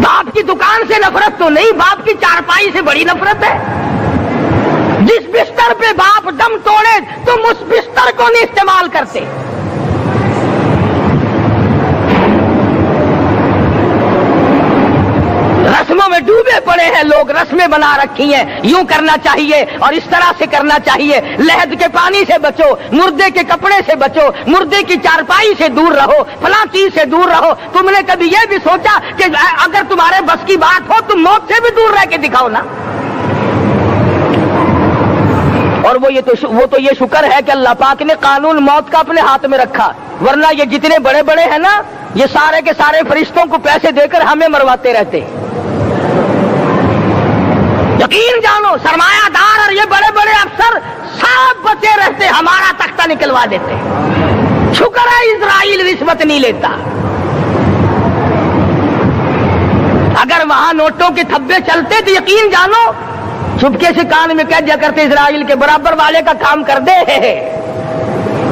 باپ کی دکان سے نفرت تو نہیں، باپ کی چارپائی سے بڑی نفرت ہے۔ جس بستر پہ باپ دم توڑے تم اس بستر کو نہیں استعمال کرتے۔ رسموں میں ڈوبے پڑے ہیں لوگ، رسمیں بنا رکھی ہیں، یوں کرنا چاہیے اور اس طرح سے کرنا چاہیے۔ لہد کے پانی سے بچو، مردے کے کپڑے سے بچو، مردے کی چارپائی سے دور رہو، فلاں چیز سے دور رہو۔ تم نے کبھی یہ بھی سوچا کہ اگر تمہارے بس کی بات ہو تم موت سے بھی دور رہ کے دکھاؤ نا؟ اور وہ تو یہ شکر ہے کہ اللہ پاک نے قانون موت کا اپنے ہاتھ میں رکھا، ورنہ یہ جتنے بڑے بڑے ہیں نا، یہ سارے کے سارے فرشتوں کو پیسے دے کر ہمیں مرواتے رہتے۔ یقین جانو سرمایہ دار اور یہ بڑے بڑے افسر سب بچے رہتے، ہمارا تختہ نکلوا دیتے۔ شکر ہے اسرائیل رشوت نہیں لیتا۔ اگر وہاں نوٹوں کے تھبے چلتے تو یقین جانو چپکے سے کان میں کہہ دیا کرتے اسرائیل کے برابر والے کا کام کر دے،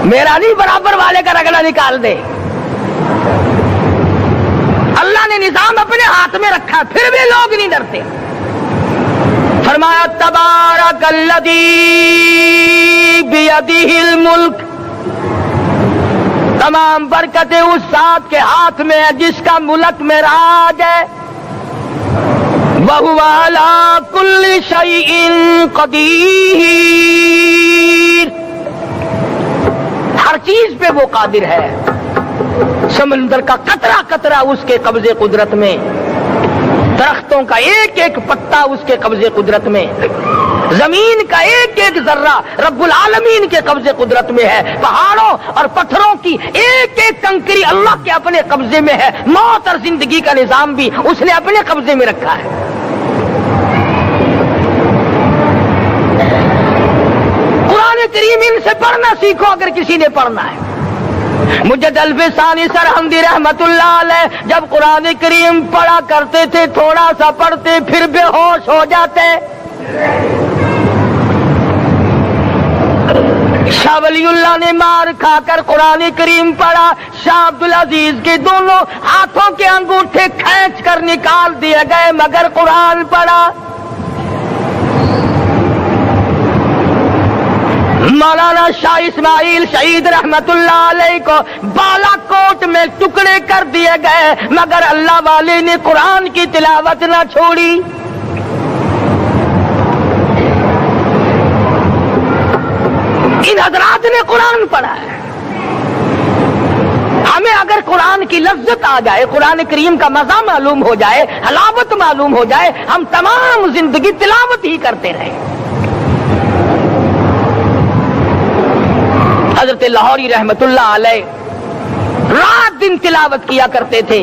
میرا نہیں برابر والے کا رگڑا نکال دے۔ اللہ نے نظام اپنے ہاتھ میں رکھا، پھر بھی لوگ نہیں ڈرتے، فرمایا تبارک الذی بیدہ الملک، تمام برکتیں اس ذات کے ہاتھ میں ہے جس کا ملک میں راج ہے، وَهُوَ عَلَى كُلِّ شَيْءٍ قَدِيرٌ، ہر چیز پہ وہ قادر ہے، سمندر کا قطرہ قطرہ اس کے قبضے قدرت میں، درختوں کا ایک ایک پتا اس کے قبضے قدرت میں، زمین کا ایک ایک ذرہ رب العالمین کے قبضے قدرت میں ہے، پہاڑوں اور پتھروں کی ایک ایک کنکری اللہ کے اپنے قبضے میں ہے، موت اور زندگی کا نظام بھی اس نے اپنے قبضے میں رکھا ہے۔ قرآن کریم ان سے پڑھنا سیکھو اگر کسی نے پڑھنا ہے۔ مجد الفی ثانی سرہندی رحمت اللہ علیہ جب قرآن کریم پڑھا کرتے تھے تھوڑا سا پڑھتے پھر بے ہوش ہو جاتے۔ شاہ ولی اللہ نے مار کھا کر قرآن کریم پڑھا، شاہ عبدالعزیز کے دونوں ہاتھوں کے انگوٹھے کھینچ کر نکال دیے گئے مگر قرآن پڑھا۔ مولانا شاہ اسماعیل شہید رحمت اللہ علیہ کو بالا کوٹ میں ٹکڑے کر دیے گئے مگر اللہ والے نے قرآن کی تلاوت نہ چھوڑی۔ ان حضرات نے قرآن پڑھا ہے۔ ہمیں اگر قرآن کی لذت آ جائے، قرآن کریم کا مزہ معلوم ہو جائے، حلاوت معلوم ہو جائے، ہم تمام زندگی تلاوت ہی کرتے رہیں۔ حضرت لاہوری رحمت اللہ علیہ رات دن تلاوت کیا کرتے تھے۔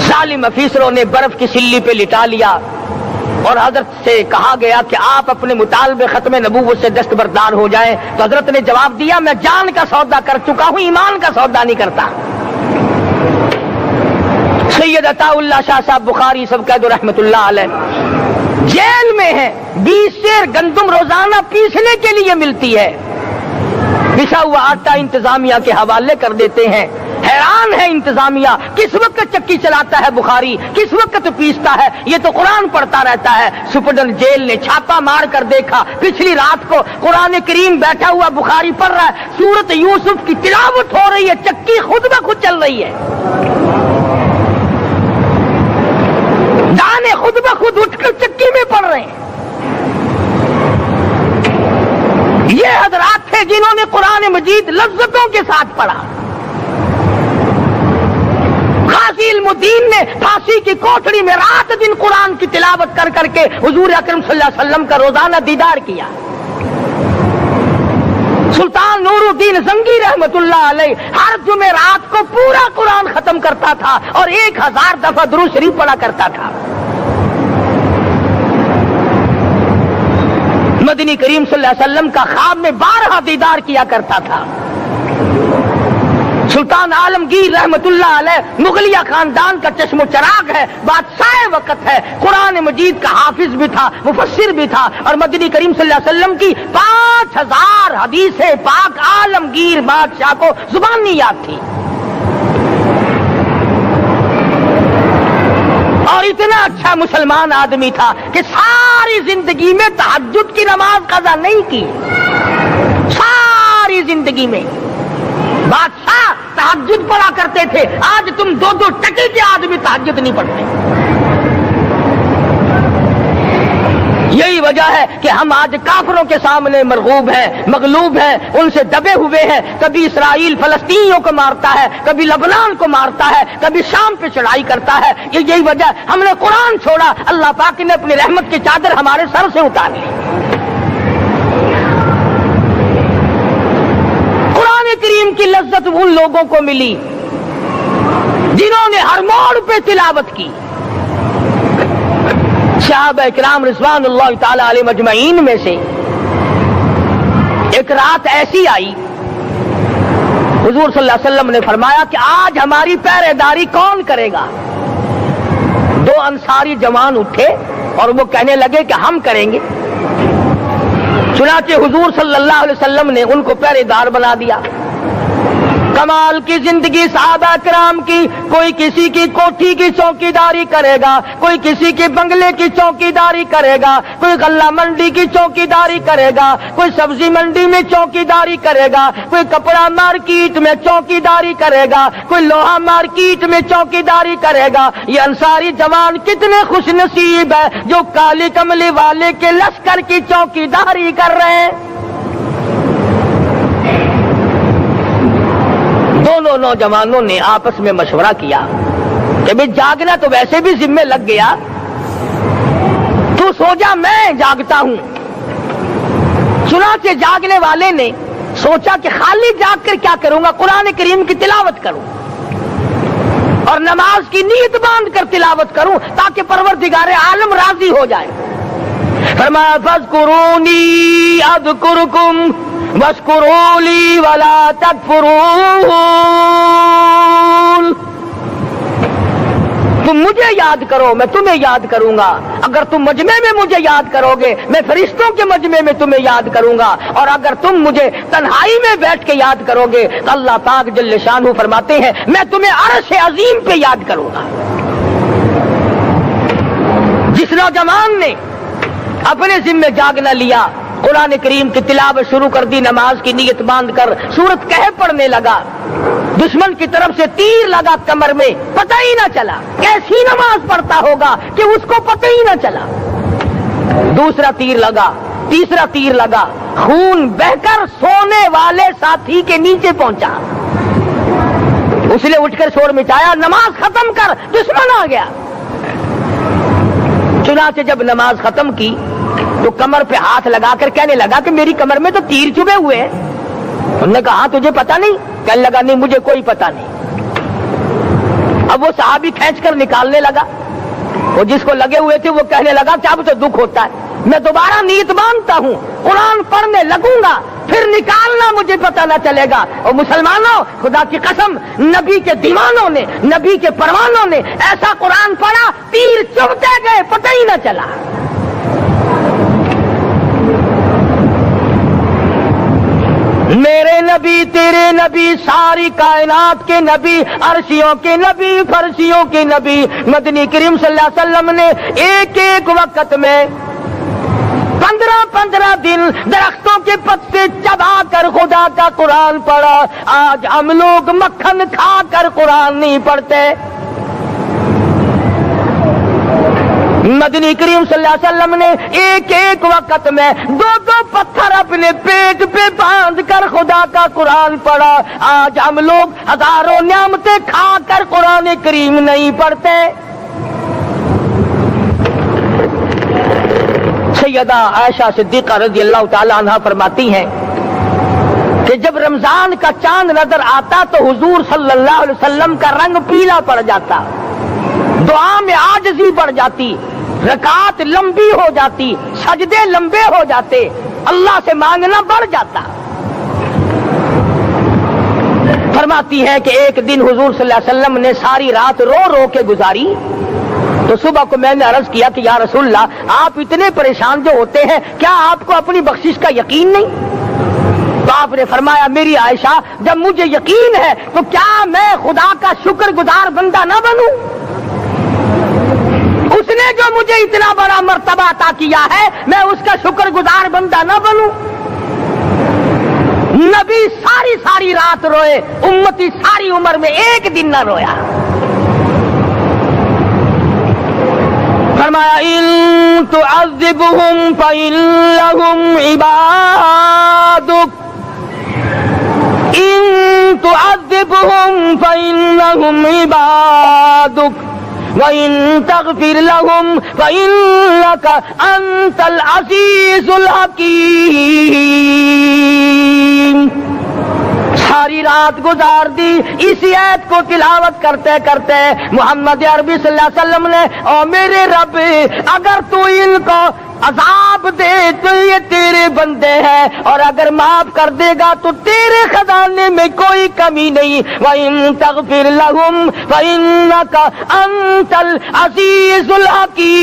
ظالم افیسروں نے برف کی سلی پہ لٹا لیا اور حضرت سے کہا گیا کہ آپ اپنے مطالبے ختم نبوت سے دستبردار ہو جائیں، تو حضرت نے جواب دیا میں جان کا سودا کر چکا ہوں، ایمان کا سودا نہیں کرتا۔ سید عطا اللہ شاہ صاحب بخاری سب کہہ دو رحمت اللہ علیہ جیل میں ہیں، 20 سیر گندم روزانہ پیسنے کے لیے ملتی ہے، پسا ہوا آٹا انتظامیہ کے حوالے کر دیتے ہیں۔ حیران ہے انتظامیہ، کس وقت چکی چلاتا ہے بخاری، کس وقت پیستا ہے، یہ تو قرآن پڑھتا رہتا ہے۔ سپرڈن جیل نے چھاپا مار کر دیکھا، پچھلی رات کو قرآن کریم بیٹھا ہوا بخاری پڑھ رہا ہے، سورت یوسف کی تلاوت ہو رہی ہے، چکی خود بخود چل رہی ہے، دانے خود بخود اٹھ کر چکی میں پڑھ رہے ہیں۔ یہ حضرات تھے جنہوں نے قرآن مجید لذتوں کے ساتھ پڑھا۔ قاضی علم الدین نے پھانسی کی کوٹڑی میں رات دن قرآن کی تلاوت کر کر کے حضور اکرم صلی اللہ علیہ وسلم کا روزانہ دیدار کیا۔ سلطان نور الدین زنگی رحمت اللہ علیہ ہر جمعرات کو پورا قرآن ختم کرتا تھا اور 1000 دفعہ درود شریف پڑھا کرتا تھا۔ مدنی کریم صلی اللہ علیہ وسلم کا خواب میں 12 دیدار کیا کرتا تھا۔ سلطان عالمگیر رحمت اللہ علیہ مغلیہ خاندان کا چشم و چراغ ہے، بادشاہ وقت ہے، قرآن مجید کا حافظ بھی تھا، مفسر بھی تھا، اور مدنی کریم صلی اللہ علیہ وسلم کی 5000 حدیث پاک عالمگیر بادشاہ کو زبانی یاد تھی۔ اور اتنا اچھا مسلمان آدمی تھا کہ ساری زندگی میں تہجد کی نماز قضا نہیں کی، ساری زندگی میں بادشاہ تہجد پڑھا کرتے تھے۔ آج تم 2 ٹکے کے آدمی تہجد نہیں پڑھتے۔ یہی وجہ ہے کہ ہم آج کافروں کے سامنے مرغوب ہیں، مغلوب ہیں، ان سے دبے ہوئے ہیں۔ کبھی اسرائیل فلسطینیوں کو مارتا ہے، کبھی لبنان کو مارتا ہے، کبھی شام پہ چڑھائی کرتا ہے۔ یہی وجہ ہم نے قرآن چھوڑا، اللہ پاک نے اپنی رحمت کی چادر ہمارے سر سے اتار لی۔ کریم کی لذت ان لوگوں کو ملی جنہوں نے ہر موڑ پہ تلاوت کی۔ صحابہ کرام رضوان اللہ تعالی علیہ مجمعین میں سے ایک رات ایسی آئی، حضور صلی اللہ علیہ وسلم نے فرمایا کہ آج ہماری پہرے داری کون کرے گا؟ 2 انصاری جوان اٹھے اور وہ کہنے لگے کہ ہم کریں گے۔ چنانچہ حضور صلی اللہ علیہ وسلم نے ان کو پہرے دار بنا دیا۔ کمال کی زندگی صحابہ کرام کی، کوئی کسی کی کوٹھی کی چوکیداری کرے گا، کوئی کسی کے بنگلے کی چوکیداری کرے گا، کوئی غلہ منڈی کی چوکیداری کرے گا، کوئی سبزی منڈی میں چوکیداری کرے گا، کوئی کپڑا مارکیٹ میں چوکیداری کرے گا، کوئی لوہا مارکیٹ میں چوکیداری کرے گا۔ یہ انصاری جوان کتنے خوش نصیب ہے جو کالی کملی والے کے لشکر کی چوکیداری کر رہے ہیں۔ دونوں نوجوانوں نے آپس میں مشورہ کیا کہ بھئی جاگنا تو ویسے بھی ذمہ لگ گیا، تو سو جا میں جاگتا ہوں۔ چنانچہ جاگنے والے نے سوچا کہ خالی جاگ کر کیا کروں گا، قرآن کریم کی تلاوت کروں اور نماز کی نیت باندھ کر تلاوت کروں تاکہ پروردگار عالم راضی ہو جائے۔ فرمایا فاذکرونی اذکرکم واشکروا لی ولا تکفرون، تم مجھے یاد کرو میں تمہیں یاد کروں گا، اگر تم مجمع میں مجھے یاد کرو گے میں فرشتوں کے مجمع میں تمہیں یاد کروں گا، اور اگر تم مجھے تنہائی میں بیٹھ کے یاد کرو گے تو اللہ پاک جل شانہ فرماتے ہیں میں تمہیں عرش عظیم پہ یاد کروں گا۔ جس نوجوان نے اپنے ذمہ جاگنا لیا، قرآن کریم کی تلاوت شروع کر دی، نماز کی نیت باندھ کر سورت کہف پڑھنے لگا، دشمن کی طرف سے تیر لگا کمر میں، پتہ ہی نہ چلا کیسی نماز پڑھتا ہوگا کہ اس کو پتہ ہی نہ چلا۔ دوسرا تیر لگا، تیسرا تیر لگا، خون بہ کر سونے والے ساتھی کے نیچے پہنچا، اس نے اٹھ کر شور مچایا نماز ختم کر دشمن آ گیا۔ چنانچہ جب نماز ختم کی تو کمر پہ ہاتھ لگا کر کہنے لگا کہ میری کمر میں تو تیر چبھے ہوئے ہیں۔ انہوں نے کہا تجھے پتا نہیں؟ کہنے لگا نہیں مجھے کوئی پتا نہیں۔ اب وہ صحابی کھینچ کر نکالنے لگا، وہ جس کو لگے ہوئے تھے وہ کہنے لگا کہ اب تو دکھ ہوتا ہے، میں دوبارہ نیت باندھتا ہوں، قرآن پڑھنے لگوں گا، پھر نکالنا مجھے پتہ نہ چلے گا۔ اور مسلمانوں خدا کی قسم نبی کے دیوانوں نے، نبی کے پروانوں نے ایسا قرآن پڑھا تیر چبھتے گئے پتہ ہی نہ چلا۔ میرے نبی تیرے نبی ساری کائنات کے نبی، عرشیوں کے نبی فرشیوں کے نبی مدنی کریم صلی اللہ علیہ وسلم نے ایک ایک وقت میں 15 دن درختوں کے پتے چبا کر خدا کا قرآن پڑھا۔ آج ہم لوگ مکھن کھا کر قرآن نہیں پڑھتے۔ مدنی کریم صلی اللہ علیہ وسلم نے ایک ایک وقت میں 2 پتھر اپنے پیٹ پہ باندھ کر خدا کا قرآن پڑھا۔ آج ہم لوگ ہزاروں نعمتیں کھا کر قرآن کریم نہیں پڑھتے۔ سیدہ عائشہ صدیقہ رضی اللہ تعالی عنہا فرماتی ہیں کہ جب رمضان کا چاند نظر آتا تو حضور صلی اللہ علیہ وسلم کا رنگ پیلا پڑ جاتا، دعا میں عاجزی بڑھ جاتی، رکعات لمبی ہو جاتی، سجدے لمبے ہو جاتے، اللہ سے مانگنا بڑھ جاتا۔ فرماتی ہے کہ ایک دن حضور صلی اللہ علیہ وسلم نے ساری رات رو رو کے گزاری، تو صبح کو میں نے عرض کیا کہ یا رسول اللہ آپ اتنے پریشان جو ہوتے ہیں کیا آپ کو اپنی بخشش کا یقین نہیں؟ تو آپ نے فرمایا میری عائشہ جب مجھے یقین ہے تو کیا میں خدا کا شکر گزار بندہ نہ بنوں؟ اس نے جو مجھے اتنا بڑا مرتبہ عطا کیا ہے میں اس کا شکر گزار بندہ نہ بنوں؟ نبی ساری رات روئے، امتی ساری عمر میں ایک دن نہ رویا۔ فرمایا ان تعذبهم فإنهم عبادك، ان تعذبهم فإنهم عبادك وَإِن تَغْفِرْ لَهُمْ فَإِنَّكَ أَنْتَ الْعَزِيزُ الْحَكِيمُ۔ ساری رات گزار دی اسی آیت کو تلاوت کرتے کرتے محمد عربی صلی اللہ علیہ وسلم نے او میرے رب اگر تو ان کو عذاب دے تو یہ تیرے بندے ہیں، اور اگر معاف کر دے گا تو تیرے خزانے میں کوئی کمی نہیں۔ وَإِن تَغْفِرْ لَهُمْ فَإِنَّكَ أَنْتَ الْعَزِيزُ الْحَكِيمُ۔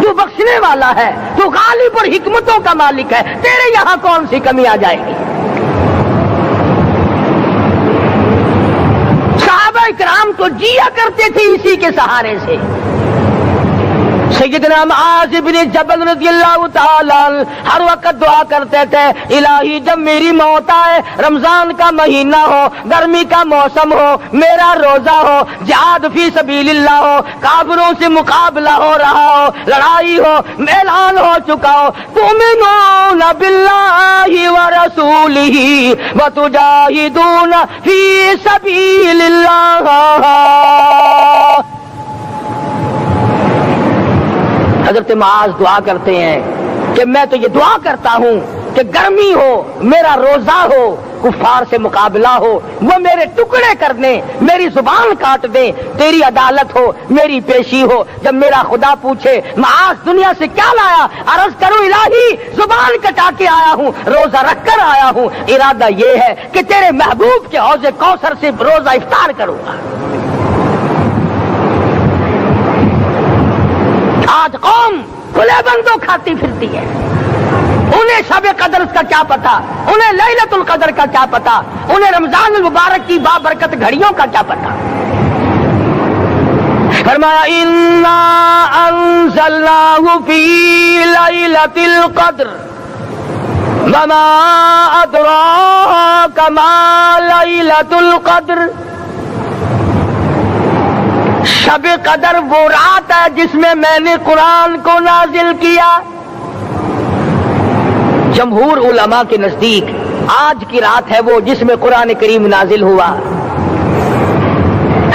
جو بخش بخشنے والا ہے، تو غالب اور حکمتوں کا مالک ہے، تیرے یہاں کون سی کمی آ جائے گی؟ صحابہ کرام تو جیا کرتے تھے اسی کے سہارے سے۔ سیدنا معاذ بن جبل رضی اللہ تعالی عنہ ہر وقت دعا کرتے تھے، الہی جب میری موت آئے، رمضان کا مہینہ ہو، گرمی کا موسم ہو، میرا روزہ ہو، جہاد فی سبیل اللہ ہو، کافروں سے مقابلہ ہو رہا ہو، لڑائی ہو، اعلان ہو چکا ہو، تؤمنون باللہ ورسولہ وتجاہدون فی سبیل اللہ۔ حضرت معاذ دعا کرتے ہیں کہ میں تو یہ دعا کرتا ہوں کہ گرمی ہو، میرا روزہ ہو، کفار سے مقابلہ ہو، وہ میرے ٹکڑے کر دیں، میری زبان کاٹ دیں، تیری عدالت ہو، میری پیشی ہو۔ جب میرا خدا پوچھے معاذ دنیا سے کیا لایا، عرض کروں الہی زبان کٹا کے آیا ہوں، روزہ رکھ کر آیا ہوں، ارادہ یہ ہے کہ تیرے محبوب کے حوض کوثر سے روزہ افطار کروں گا۔ آج قوم کھلے بندوں کھاتی پھرتی ہے، انہیں شب قدر کا کیا پتا، انہیں لیلۃ القدر کا کیا پتا، انہیں رمضان المبارک کی بابرکت گھڑیوں کا کیا پتا۔ فرمایا انا انزلناہ فی لیلۃ القدر وما ادراک ما لیلۃ القدر۔ شب قدر وہ رات ہے جس میں نے قرآن کو نازل کیا۔ جمہور علماء کے نزدیک آج کی رات ہے وہ جس میں قرآن کریم نازل ہوا۔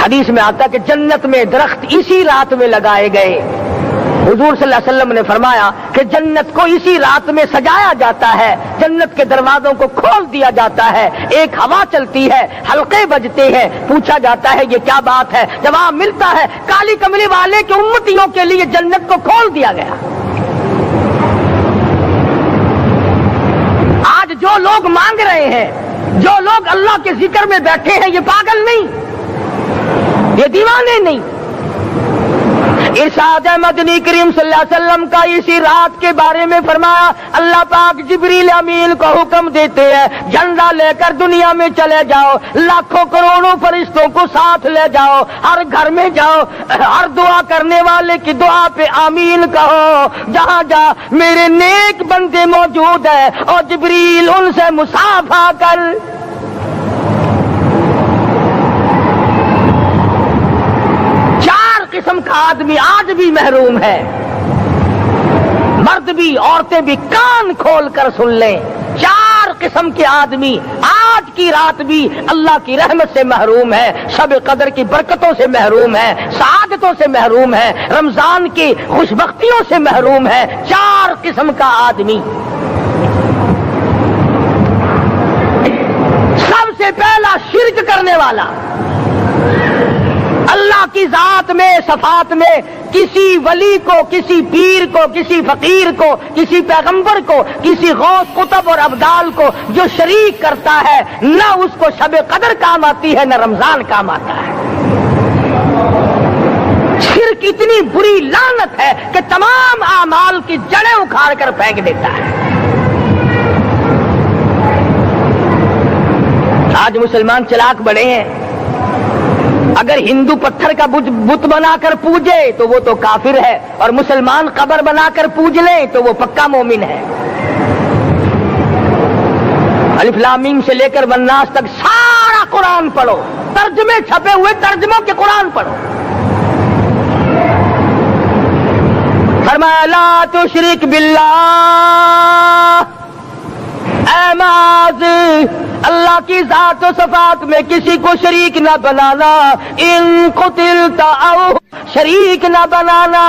حدیث میں آتا کہ جنت میں درخت اسی رات میں لگائے گئے۔ حضور صلی اللہ علیہ وسلم نے فرمایا کہ جنت کو اسی رات میں سجایا جاتا ہے، جنت کے دروازوں کو کھول دیا جاتا ہے، ایک ہوا چلتی ہے، حلقے بجتے ہیں، پوچھا جاتا ہے یہ کیا بات ہے، جواب ملتا ہے کالی کملی والے کے امتیوں کے لیے جنت کو کھول دیا گیا۔ آج جو لوگ مانگ رہے ہیں، جو لوگ اللہ کے ذکر میں بیٹھے ہیں، یہ پاگل نہیں، یہ دیوانے نہیں۔ ارشاد مدنی کریم صلی اللہ علیہ وسلم کا اسی رات کے بارے میں فرمایا، اللہ پاک جبریل امین کو حکم دیتے ہیں جھنڈا لے کر دنیا میں چلے جاؤ، لاکھوں کروڑوں فرشتوں کو ساتھ لے جاؤ، ہر گھر میں جاؤ، ہر دعا کرنے والے کی دعا پہ آمین کہو، جہاں جا میرے نیک بندے موجود ہیں اور جبریل ان سے مصافحہ کر۔ قسم کا آدمی آج بھی محروم ہے، مرد بھی عورتیں بھی کان کھول کر سن لیں، 4 قسم کے آدمی آج کی رات بھی اللہ کی رحمت سے محروم ہے، شب قدر کی برکتوں سے محروم ہے، سعادتوں سے محروم ہے، رمضان کی خوشبختیوں سے محروم ہے۔ 4 قسم کا آدمی۔ سب سے پہلا شرک کرنے والا، اللہ کی ذات میں صفات میں کسی ولی کو، کسی پیر کو، کسی فقیر کو، کسی پیغمبر کو، کسی غوث قطب اور ابدال کو جو شریک کرتا ہے، نہ اس کو شب قدر کام آتی ہے، نہ رمضان کام آتا ہے۔ شرک اتنی بری لعنت ہے کہ تمام اعمال کی جڑیں اکھاڑ کر پھینک دیتا ہے۔ آج مسلمان چلاک بڑے ہیں، اگر ہندو پتھر کا بت بنا کر پوجے تو وہ تو کافر ہے، اور مسلمان قبر بنا کر پوج لیں تو وہ پکا مومن ہے۔ الف لام میم سے لے کر والناس تک سارا قرآن پڑھو، ترجمے چھپے ہوئے ترجموں کے قرآن پڑھو۔ فرمایا لا تشرک باللہ، اے معاذ اللہ کی ذات و صفات میں کسی کو شریک نہ بنانا، ان قتلت او شریک نہ بنانا۔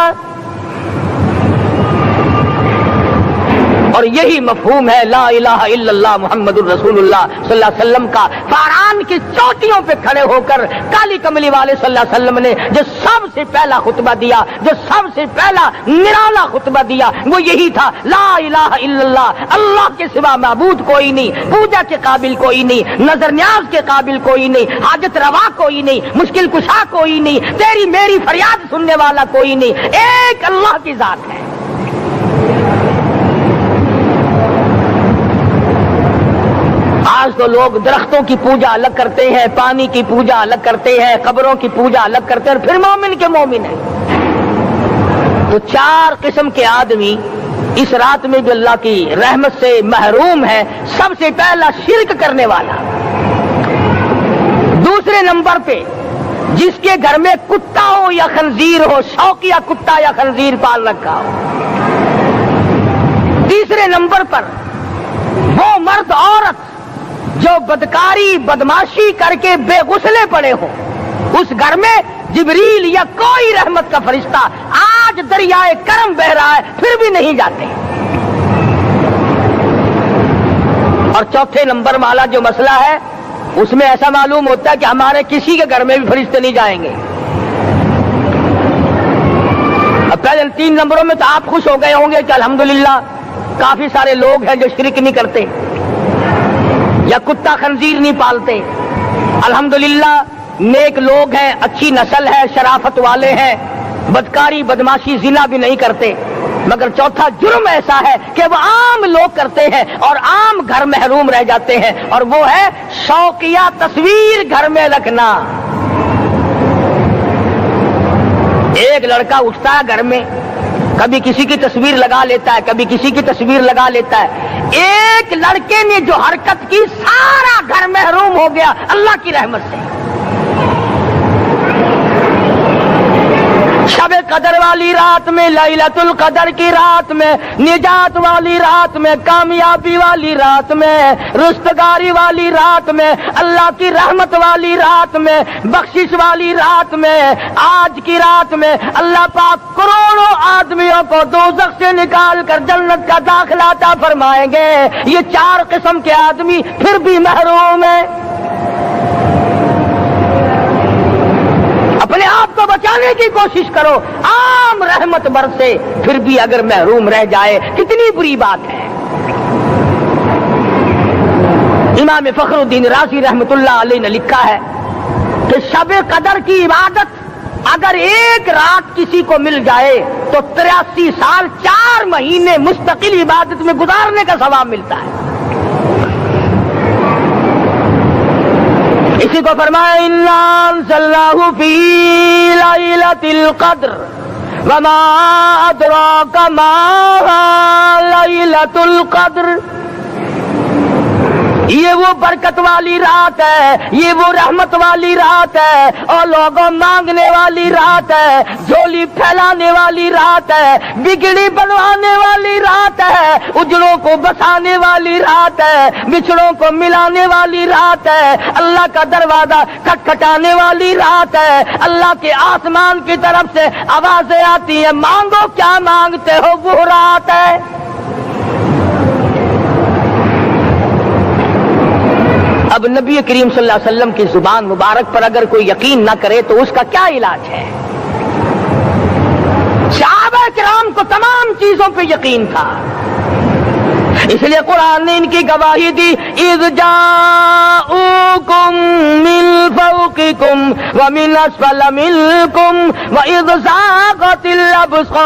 اور یہی مفہوم ہے لا الہ الا اللہ محمد الرسول اللہ صلی اللہ علیہ وسلم کا۔ فاران کی چوٹیوں پہ کھڑے ہو کر کالی کملی والے صلی اللہ علیہ وسلم نے جو سب سے پہلا خطبہ دیا، جو سب سے پہلا نرالا خطبہ دیا، وہ یہی تھا لا الہ الا اللہ، اللہ کے سوا معبود کوئی نہیں، پوجا کے قابل کوئی نہیں، نظر نیاز کے قابل کوئی نہیں، حاجت روا کوئی نہیں، مشکل کشا کوئی نہیں، تیری میری فریاد سننے والا کوئی نہیں، ایک اللہ کی ذات ہے۔ بعض تو لوگ درختوں کی پوجا الگ کرتے ہیں، پانی کی پوجا الگ کرتے ہیں، قبروں کی پوجا الگ کرتے ہیں، اور پھر مومن کے مومن ہیں۔ تو 4 قسم کے آدمی اس رات میں جو اللہ کی رحمت سے محروم ہے۔ سب سے پہلا شرک کرنے والا، دوسرے نمبر پہ جس کے گھر میں کتا ہو یا خنزیر ہو، شوقیہ کتا یا خنزیر پال رکھا ہو، تیسرے نمبر پر وہ مرد عورت جو بدکاری بدماشی کر کے بے غسلے پڑے ہوں، اس گھر میں جبریل یا کوئی رحمت کا فرشتہ آج دریائے کرم بہ رہا ہے پھر بھی نہیں جاتے۔ اور چوتھے نمبر والا جو مسئلہ ہے اس میں ایسا معلوم ہوتا ہے کہ ہمارے کسی کے گھر میں بھی فرشتے نہیں جائیں گے۔ اب پہلے 3 نمبروں میں تو آپ خوش ہو گئے ہوں گے کہ الحمدللہ کافی سارے لوگ ہیں جو شرک نہیں کرتے یا کتا خنزیر نہیں پالتے، الحمدللہ نیک لوگ ہیں، اچھی نسل ہے، شرافت والے ہیں، بدکاری بدماشی زنا بھی نہیں کرتے۔ مگر چوتھا جرم ایسا ہے کہ وہ عام لوگ کرتے ہیں اور عام گھر محروم رہ جاتے ہیں، اور وہ ہے شوقیہ تصویر گھر میں رکھنا۔ ایک لڑکا اٹھتا ہے گھر میں، کبھی کسی کی تصویر لگا لیتا ہے، کبھی کسی کی تصویر لگا لیتا ہے۔ ایک لڑکے نے جو حرکت کی سارا گھر محروم ہو گیا اللہ کی رحمت سے۔ شب قدر والی رات میں، لیلۃ القدر کی رات میں، نجات والی رات میں، کامیابی والی رات میں، رستگاری والی رات میں، اللہ کی رحمت والی رات میں، بخشش والی رات میں، آج کی رات میں اللہ پاک کروڑوں آدمیوں کو دوزخ سے نکال کر جنت کا داخلہ عطا فرمائیں گے۔ یہ 4 قسم کے آدمی پھر بھی محروم ہیں۔ اپنے آپ کو بچانے کی کوشش کرو، عام رحمت برسے پھر بھی اگر محروم رہ جائے کتنی بری بات ہے۔ امام فخر الدین رازی رحمت اللہ علیہ نے لکھا ہے کہ شب قدر کی عبادت اگر ایک رات کسی کو مل جائے تو 83 سال 4 مہینے مستقل عبادت میں گزارنے کا ثواب ملتا ہے۔ اسی کو فرمایا اِنَّا أَنزَلْنَاهُ فِي لَيْلَةِ الْقَدْرِ وَمَا أَدْرَاكَ مَا لَيْلَةُ الْقَدْرِ۔ یہ وہ برکت والی رات ہے، یہ وہ رحمت والی رات ہے، اور لوگوں مانگنے والی رات ہے، جھولی پھیلانے والی رات ہے، بگڑی بنوانے والی رات ہے، اجڑوں کو بسانے والی رات ہے، بچھڑوں کو ملانے والی رات ہے، اللہ کا دروازہ کھٹکھٹانے والی رات ہے، اللہ کے آسمان کی طرف سے آوازیں آتی ہیں مانگو کیا مانگتے ہو، وہ رات ہے۔ اب نبی کریم صلی اللہ علیہ وسلم کی زبان مبارک پر اگر کوئی یقین نہ کرے تو اس کا کیا علاج ہے؟ صحابہ کرام کو تمام چیزوں پہ یقین تھا، اس لیے قرآن نے ان کی گواہی دی اذ جاءوکم من فوقکم ومن اسفل منکم واذ زاغت الابصار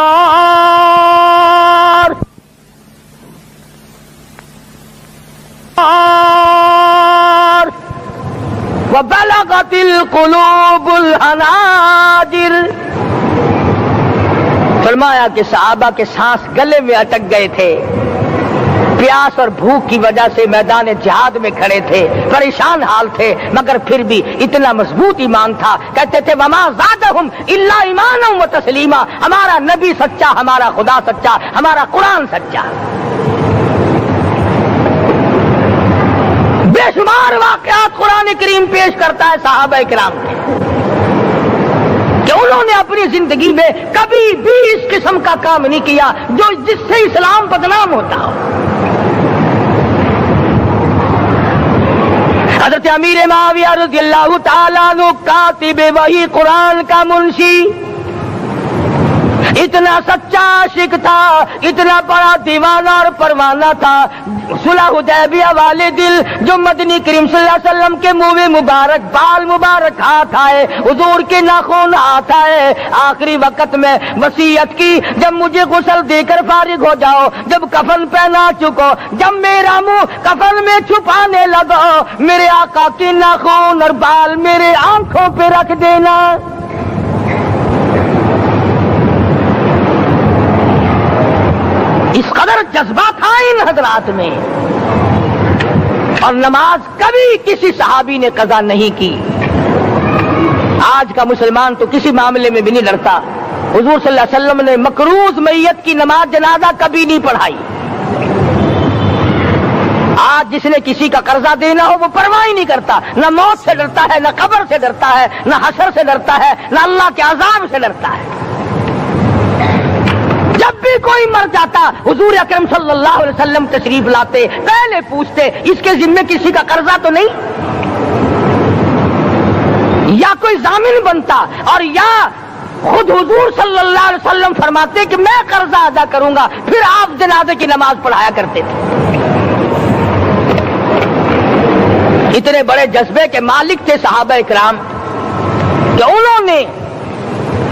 وبلغت القلوب الحناجر۔ فرمایا کہ صحابہ کے سانس گلے میں اٹک گئے تھے، پیاس اور بھوک کی وجہ سے میدان جہاد میں کھڑے تھے، پریشان حال تھے، مگر پھر بھی اتنا مضبوط ایمان تھا، کہتے تھے وما زادہم الا ایمانا و تسلیما، ہمارا نبی سچا، ہمارا خدا سچا، ہمارا قرآن سچا۔ بے شمار واقعات قرآن کریم پیش کرتا ہے صحابہ کرام کے کہ انہوں نے اپنی زندگی میں کبھی بھی اس قسم کا کام نہیں کیا جو جس سے اسلام بدنام ہوتا ہو۔ حضرت امیر معاویہ رضی اللہ تعالیٰ عنہ کاتب وحی قرآن کا منشی اتنا سچا عاشق تھا، اتنا بڑا دیوانہ اور پروانہ تھا، صلح حدیبیہ والے دل جو مدنی کریم صلی اللہ علیہ وسلم کے منہ مبارک، بال مبارک ہاتھ آئے، حضور کے ناخن ہاتھ آئے، آخری وقت میں وصیت کی جب مجھے غسل دے کر فارغ ہو جاؤ، جب کفن پہنا چکو، جب میرا منہ کفن میں چھپانے لگو، میرے آقا کے ناخن اور بال میرے آنکھوں پہ رکھ دینا۔ اس قدر جذبہ تھا ان حضرات میں، اور نماز کبھی کسی صحابی نے قضا نہیں کی۔ آج کا مسلمان تو کسی معاملے میں بھی نہیں ڈرتا۔ حضور صلی اللہ علیہ وسلم نے مقروض میت کی نماز جنازہ کبھی نہیں پڑھائی۔ آج جس نے کسی کا قرضہ دینا ہو وہ پرواہ ہی نہیں کرتا، نہ موت سے ڈرتا ہے، نہ قبر سے ڈرتا ہے، نہ حشر سے ڈرتا ہے، نہ اللہ کے عذاب سے ڈرتا ہے۔ جب بھی کوئی مر جاتا حضور اکرم صلی اللہ علیہ وسلم تشریف لاتے، پہلے پوچھتے اس کے ذمے کسی کا قرضہ تو نہیں، یا کوئی ضامن بنتا، اور یا خود حضور صلی اللہ علیہ وسلم فرماتے کہ میں قرضہ ادا کروں گا، پھر آپ جنازے کی نماز پڑھایا کرتے تھے۔ اتنے بڑے جذبے کے مالک تھے صحابہ اکرام کہ انہوں نے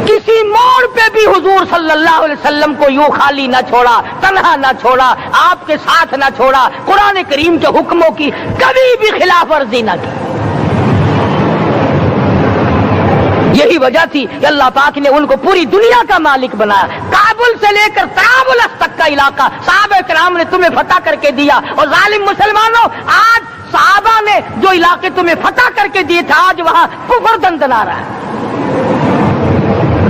کسی موڑ پہ بھی حضور صلی اللہ علیہ وسلم کو یوں خالی نہ چھوڑا، تنہا نہ چھوڑا، آپ کے ساتھ نہ چھوڑا، قرآن کریم کے حکموں کی کبھی بھی خلاف ورزی نہ کی۔ یہی وجہ تھی کہ اللہ پاک نے ان کو پوری دنیا کا مالک بنایا۔ کابل سے لے کر طرابلس تک کا علاقہ صحابہ کرام نے تمہیں فتح کر کے دیا، اور ظالم مسلمانوں آج صحابہ نے جو علاقے تمہیں فتح کر کے دیے تھے آج وہاں کفر دندنا رہا ہے۔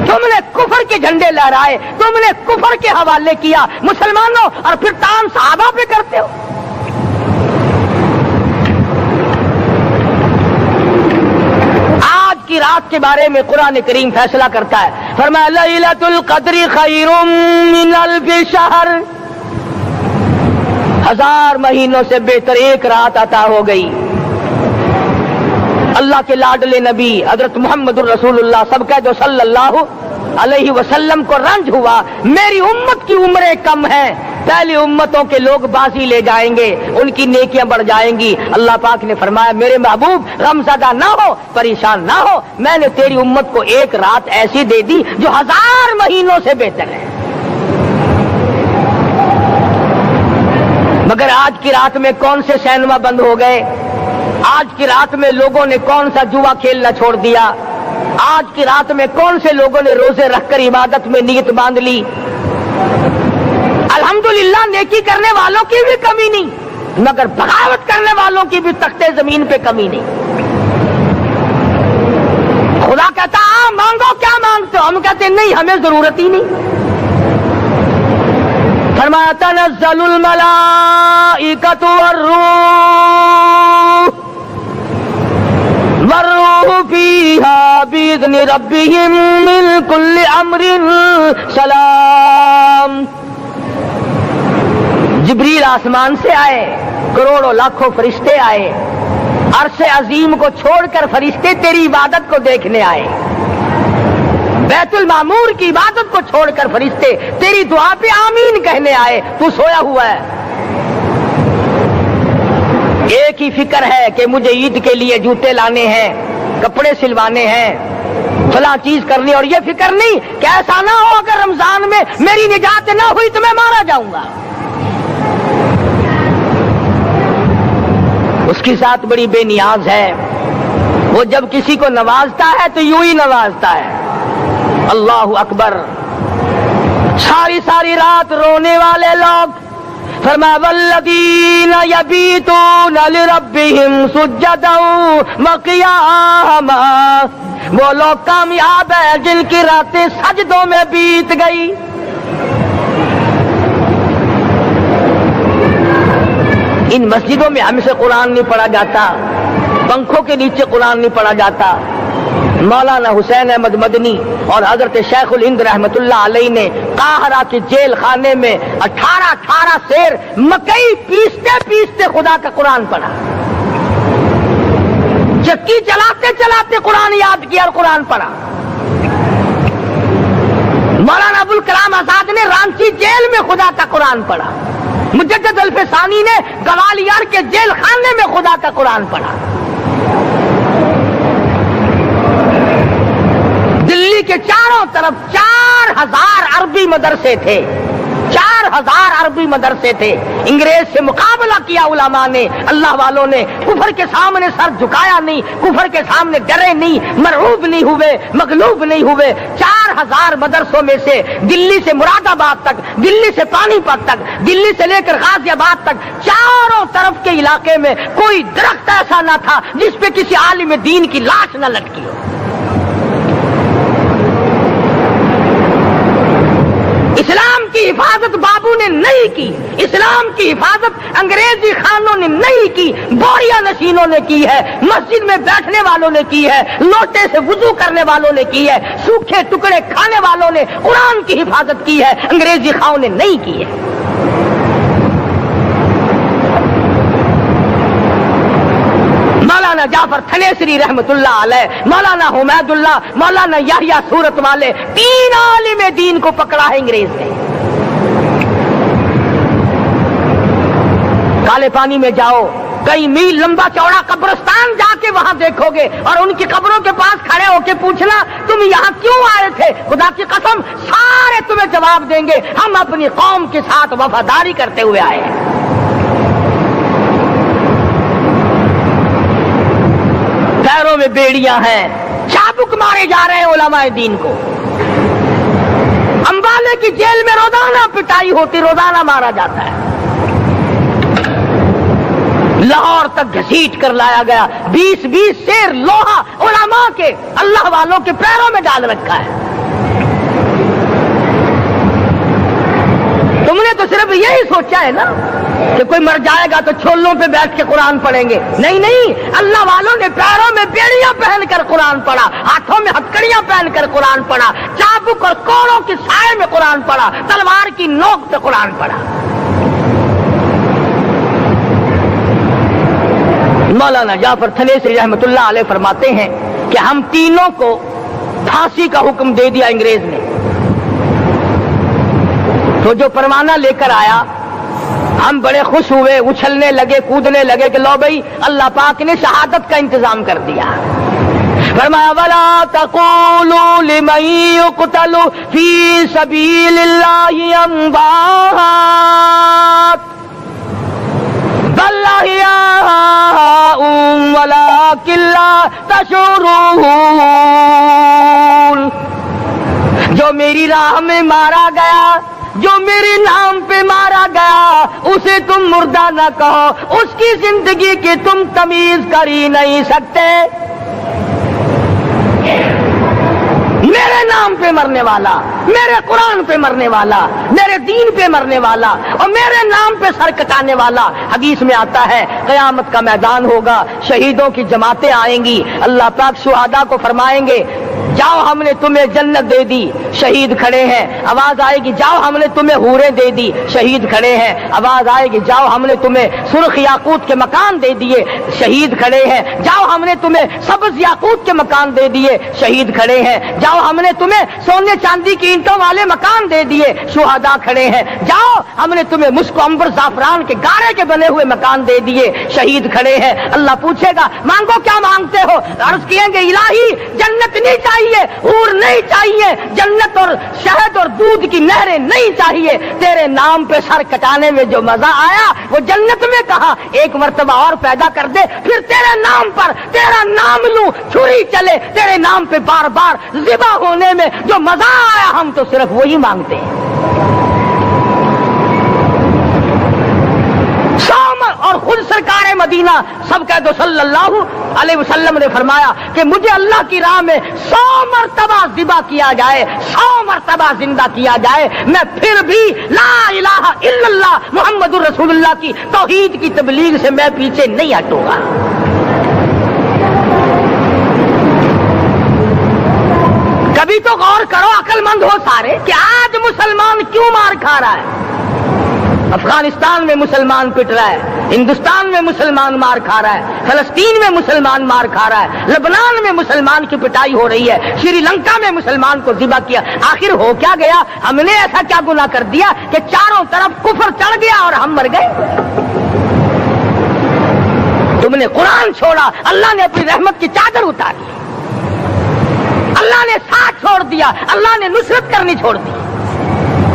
تم نے کفر کے جھنڈے لہرائے، تم نے کفر کے حوالے کیا مسلمانوں، اور پھر تان صحابہ پہ کرتے ہو۔ آج کی رات کے بارے میں قرآن کریم فیصلہ کرتا ہے، فرمایا لیلۃ القدر خیر من الف شہر، 1000 مہینوں سے بہتر ایک رات عطا ہو گئی۔ اللہ کے لاڈلے نبی حضرت محمد الرسول اللہ سب کا جو صلی اللہ علیہ وسلم کو رنج ہوا، میری امت کی عمریں کم ہیں، پہلی امتوں کے لوگ بازی لے جائیں گے، ان کی نیکیاں بڑھ جائیں گی۔ اللہ پاک نے فرمایا میرے محبوب غمزدہ نہ ہو، پریشان نہ ہو، میں نے تیری امت کو ایک رات ایسی دے دی جو 1000 مہینوں سے بہتر ہے۔ مگر آج کی رات میں کون سے سینما بند ہو گئے، آج کی رات میں لوگوں نے کون سا جوا کھیلنا چھوڑ دیا، آج کی رات میں کون سے لوگوں نے روزے رکھ کر عبادت میں نیت باندھ لی۔ الحمدللہ نیکی کرنے والوں کی بھی کمی نہیں، مگر بغاوت کرنے والوں کی بھی تختے زمین پہ کمی نہیں۔ خدا کہتا مانگو کیا مانگتے ہو، ہم کہتے ہیں نہیں ہمیں ضرورت ہی نہیں۔ فرمایا تنزل الملائکۃ والروح فیہا بإذن ربہم من کل امر سلام۔ جبریل آسمان سے آئے، کروڑوں لاکھوں فرشتے آئے، عرش عظیم کو چھوڑ کر فرشتے تیری عبادت کو دیکھنے آئے، بیت المعمور کی عبادت کو چھوڑ کر فرشتے تیری دعا پہ آمین کہنے آئے، تو سویا ہوا ہے۔ ایک ہی فکر ہے کہ مجھے عید کے لیے جوتے لانے ہیں، کپڑے سلوانے ہیں، فلاں چیز کرنی، اور یہ فکر نہیں کہ ایسا نہ ہو اگر رمضان میں میری نجات نہ ہوئی تو میں مارا جاؤں گا۔ اس کی ذات بڑی بے نیاز ہے، وہ جب کسی کو نوازتا ہے تو یوں ہی نوازتا ہے۔ اللہ اکبر۔ ساری ساری رات رونے والے لوگ، فرمایا والذین یبیتون لربہم سجدا وقیاما، وہ لوگ کامیاب ہیں جن کی راتیں سجدوں میں بیت گئی۔ ان مسجدوں میں ہم سے قرآن نہیں پڑھا جاتا، پنکھوں کے نیچے قرآن نہیں پڑھا جاتا۔ مولانا حسین احمد مدنی اور حضرت شیخ الہند رحمت اللہ علیہ نے قاہرہ کے جیل خانے میں 18 سیر مکئی پیستے پیستے خدا کا قرآن پڑھا، چکی چلاتے چلاتے قرآن یاد کیا اور قرآن پڑھا۔ مولانا ابوال کلام آزاد نے رانچی جیل میں خدا کا قرآن پڑھا، مجدد الفسانی نے گوالیار کے جیل خانے میں خدا کا قرآن پڑھا۔ دلی کے چاروں طرف 4000 عربی مدرسے تھے، 4000 عربی مدرسے تھے۔ انگریز سے مقابلہ کیا علماء نے، اللہ والوں نے، کفر کے سامنے سر جھکایا نہیں، کفر کے سامنے ڈرے نہیں، مرعوب نہیں ہوئے، مغلوب نہیں ہوئے۔ 4000 مدرسوں میں سے دلی سے مراد آباد تک، دلی سے پانی پت تک، دلی سے لے کر غازی آباد تک، چاروں طرف کے علاقے میں کوئی درخت ایسا نہ تھا جس پہ کسی عالم دین کی لاش نہ لٹکی ہو۔ اسلام کی حفاظت بابو نے نہیں کی، اسلام کی حفاظت انگریزی خانوں نے نہیں کی، بوریا نشینوں نے کی ہے، مسجد میں بیٹھنے والوں نے کی ہے، لوٹے سے وضو کرنے والوں نے کی ہے، سوکھے ٹکڑے کھانے والوں نے قرآن کی حفاظت کی ہے، انگریزی خانوں نے نہیں کی ہے۔ مولانا جعفر تھنیسری رحمت اللہ علیہ، مولانا حمید اللہ، مولانا یحییٰ صورت والے، 3 عالم دین کو پکڑا ہے انگریز نے۔ کالے پانی میں جاؤ، کئی میل لمبا چوڑا قبرستان جا کے وہاں دیکھو گے اور ان کی قبروں کے پاس کھڑے ہو کے پوچھنا تم یہاں کیوں آئے تھے، خدا کی قسم سارے تمہیں جواب دیں گے ہم اپنی قوم کے ساتھ وفاداری کرتے ہوئے آئے ہیں۔ پیروں میں بیڑیاں ہیں، چابک مارے جا رہے ہیں علماء دین کو۔ امبالے کی جیل میں روزانہ پٹائی ہوتی، روزانہ مارا جاتا ہے۔ لاہور تک گھسیٹ کر لایا گیا، 20 سیر لوہا علماء کے، اللہ والوں کے پیروں میں ڈال رکھا ہے۔ تم نے تو صرف یہی سوچا ہے نا کہ کوئی مر جائے گا تو چھولوں پہ بیٹھ کے قرآن پڑھیں گے، نہیں نہیں، اللہ والوں نے پیروں میں بیڑیاں پہن کر قرآن پڑھا، ہاتھوں میں ہتکڑیاں پہن کر قرآن پڑھا، چابک اور کوڑوں کی سائے میں قرآن پڑھا، تلوار کی نوک پہ قرآن پڑھا۔ مولانا جعفر تھنیسری رحمت اللہ علیہ فرماتے ہیں کہ ہم تینوں کو پھانسی کا حکم دے دیا انگریز نے، تو جو پروانہ لے کر آیا ہم بڑے خوش ہوئے، اچھلنے لگے، کودنے لگے کہ لو بھائی اللہ پاک نے شہادت کا انتظام کر دیا۔ فرمایا وَلَا تَقُولُوا لِمَن يُقْتَلُ فِي سَبِيلِ اللَّهِ أَمْوَاتٌ بَلْ أَحْيَاءٌ وَلَٰكِن لَّا تَشْعُرُونَ۔ جو میری راہ میں مارا گیا، جو میرے نام پہ مارا گیا، اسے تم مردہ نہ کہو، اس کی زندگی کی تم تمیز کر ہی نہیں سکتے۔ میرے نام پہ مرنے والا، میرے قرآن پہ مرنے والا، میرے دین پہ مرنے والا اور میرے نام پہ سر کٹانے والا، حدیث میں آتا ہے قیامت کا میدان ہوگا، شہیدوں کی جماعتیں آئیں گی، اللہ پاک شہداء کو فرمائیں گے جاؤ ہم نے تمہیں جنت دے دی، شہید کھڑے ہیں، آواز آئے گی جاؤ ہم نے تمہیں حوریں دے دی، شہید کھڑے ہیں، آواز آئے گی جاؤ ہم نے تمہیں سرخ یاقوت کے مکان دے دیے، شہید کھڑے ہیں، جاؤ ہم نے تمہیں سبز یاقوت کے مکان دے دیے، شہید کھڑے ہیں، جاؤ ہم نے تمہیں سونے چاندی کی اینٹوں والے مکان دے دیے، شہداء کھڑے ہیں، جاؤ ہم نے تمہیں مشک و عنبر زعفران کے گارے کے بنے ہوئے مکان دے دیے، شہید کھڑے ہیں۔ اللہ پوچھے گا مانگو کیا مانگتے ہو، عرض کہیں گے الہی جنت نہیں چاہیے، حور نہیں چاہیے، جنت اور شہد اور دودھ کی نہریں نہیں چاہیے، تیرے نام پہ سر کٹانے میں جو مزہ آیا وہ جنت میں کہا، ایک مرتبہ اور پیدا کر دے پھر تیرے نام پر تیرا نام لوں، چھری چلے تیرے نام پہ بار بار ذبح ہونے میں جو مزہ آیا، ہم تو صرف وہی مانگتے ہیں۔ اور خود سرکار مدینہ سب کہہ دو صلی اللہ علیہ وسلم نے فرمایا کہ مجھے اللہ کی راہ میں 100 مرتبہ ذبح کیا جائے، 100 مرتبہ زندہ کیا جائے، میں پھر بھی لا الہ الا اللہ محمد الرسول اللہ کی توحید کی تبلیغ سے میں پیچھے نہیں ہٹوں گا۔ کبھی تو غور کرو، عقل مند ہو سارے، کہ آج مسلمان کیوں مار کھا رہا ہے؟ افغانستان میں مسلمان پٹ رہا ہے، ہندوستان میں مسلمان مار کھا رہا ہے، فلسطین میں مسلمان مار کھا رہا ہے، لبنان میں مسلمان کی پٹائی ہو رہی ہے، سری لنکا میں مسلمان کو ذبح کیا. آخر ہو کیا گیا؟ ہم نے ایسا کیا گناہ کر دیا کہ چاروں طرف کفر چڑھ گیا اور ہم مر گئے؟ تم نے قرآن چھوڑا، اللہ نے اپنی رحمت کی چادر اتاری، اللہ نے ساتھ چھوڑ دیا، اللہ نے نصرت کرنی چھوڑ دی.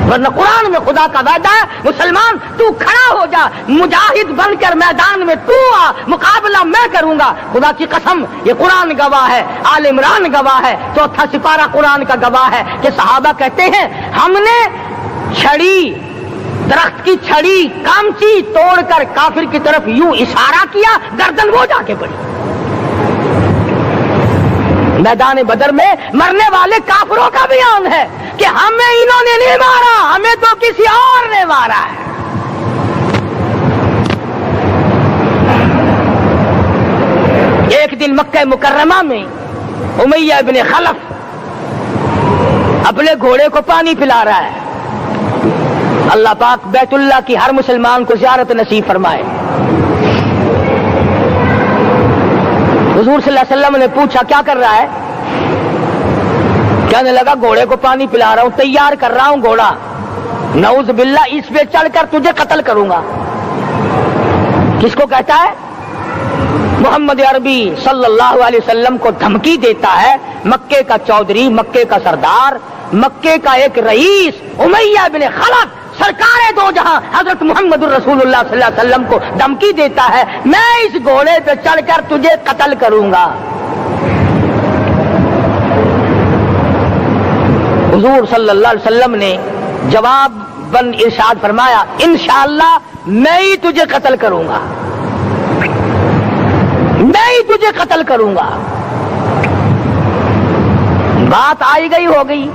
ورنہ قرآن میں خدا کا وعدہ ہے، مسلمان تو کھڑا ہو جا، مجاہد بن کر میدان میں تو آ، مقابلہ میں کروں گا. خدا کی قسم یہ قرآن گواہ ہے، آل عمران گواہ ہے، چوتھا سپارہ قرآن کا گواہ ہے کہ صحابہ کہتے ہیں ہم نے چھڑی، درخت کی چھڑی، کامچی توڑ کر کافر کی طرف یوں اشارہ کیا، گردن وہ جا کے پڑی. میدان بدر میں مرنے والے کافروں کا بیان ہے کہ ہمیں انہوں نے نہیں مارا، ہمیں تو کسی اور نے مارا ہے. ایک دن مکہ مکرمہ میں امیہ ابن خلف اپنے گھوڑے کو پانی پلا رہا ہے. اللہ پاک بیت اللہ کی ہر مسلمان کو زیارت نصیب فرمائے. حضور صلی اللہ علیہ وسلم نے پوچھا کیا کر رہا ہے؟ کہنے لگا گھوڑے کو پانی پلا رہا ہوں، تیار کر رہا ہوں گھوڑا، نعوذ باللہ اس پہ چڑھ کر تجھے قتل کروں گا. کس کو کہتا ہے؟ محمد عربی صلی اللہ علیہ وسلم کو دھمکی دیتا ہے. مکے کا چودھری، مکے کا سردار، مکے کا ایک رئیس امیہ بن خلف سرکار دو جہاں حضرت محمد الرسول اللہ صلی اللہ علیہ وسلم کو دھمکی دیتا ہے میں اس گھوڑے پہ چڑھ کر تجھے قتل کروں گا. حضور صلی اللہ علیہ وسلم نے جواب بن ارشاد فرمایا انشاءاللہ میں ہی تجھے قتل کروں گا، میں ہی تجھے قتل کروں گا. بات آئی گئی ہو گئی.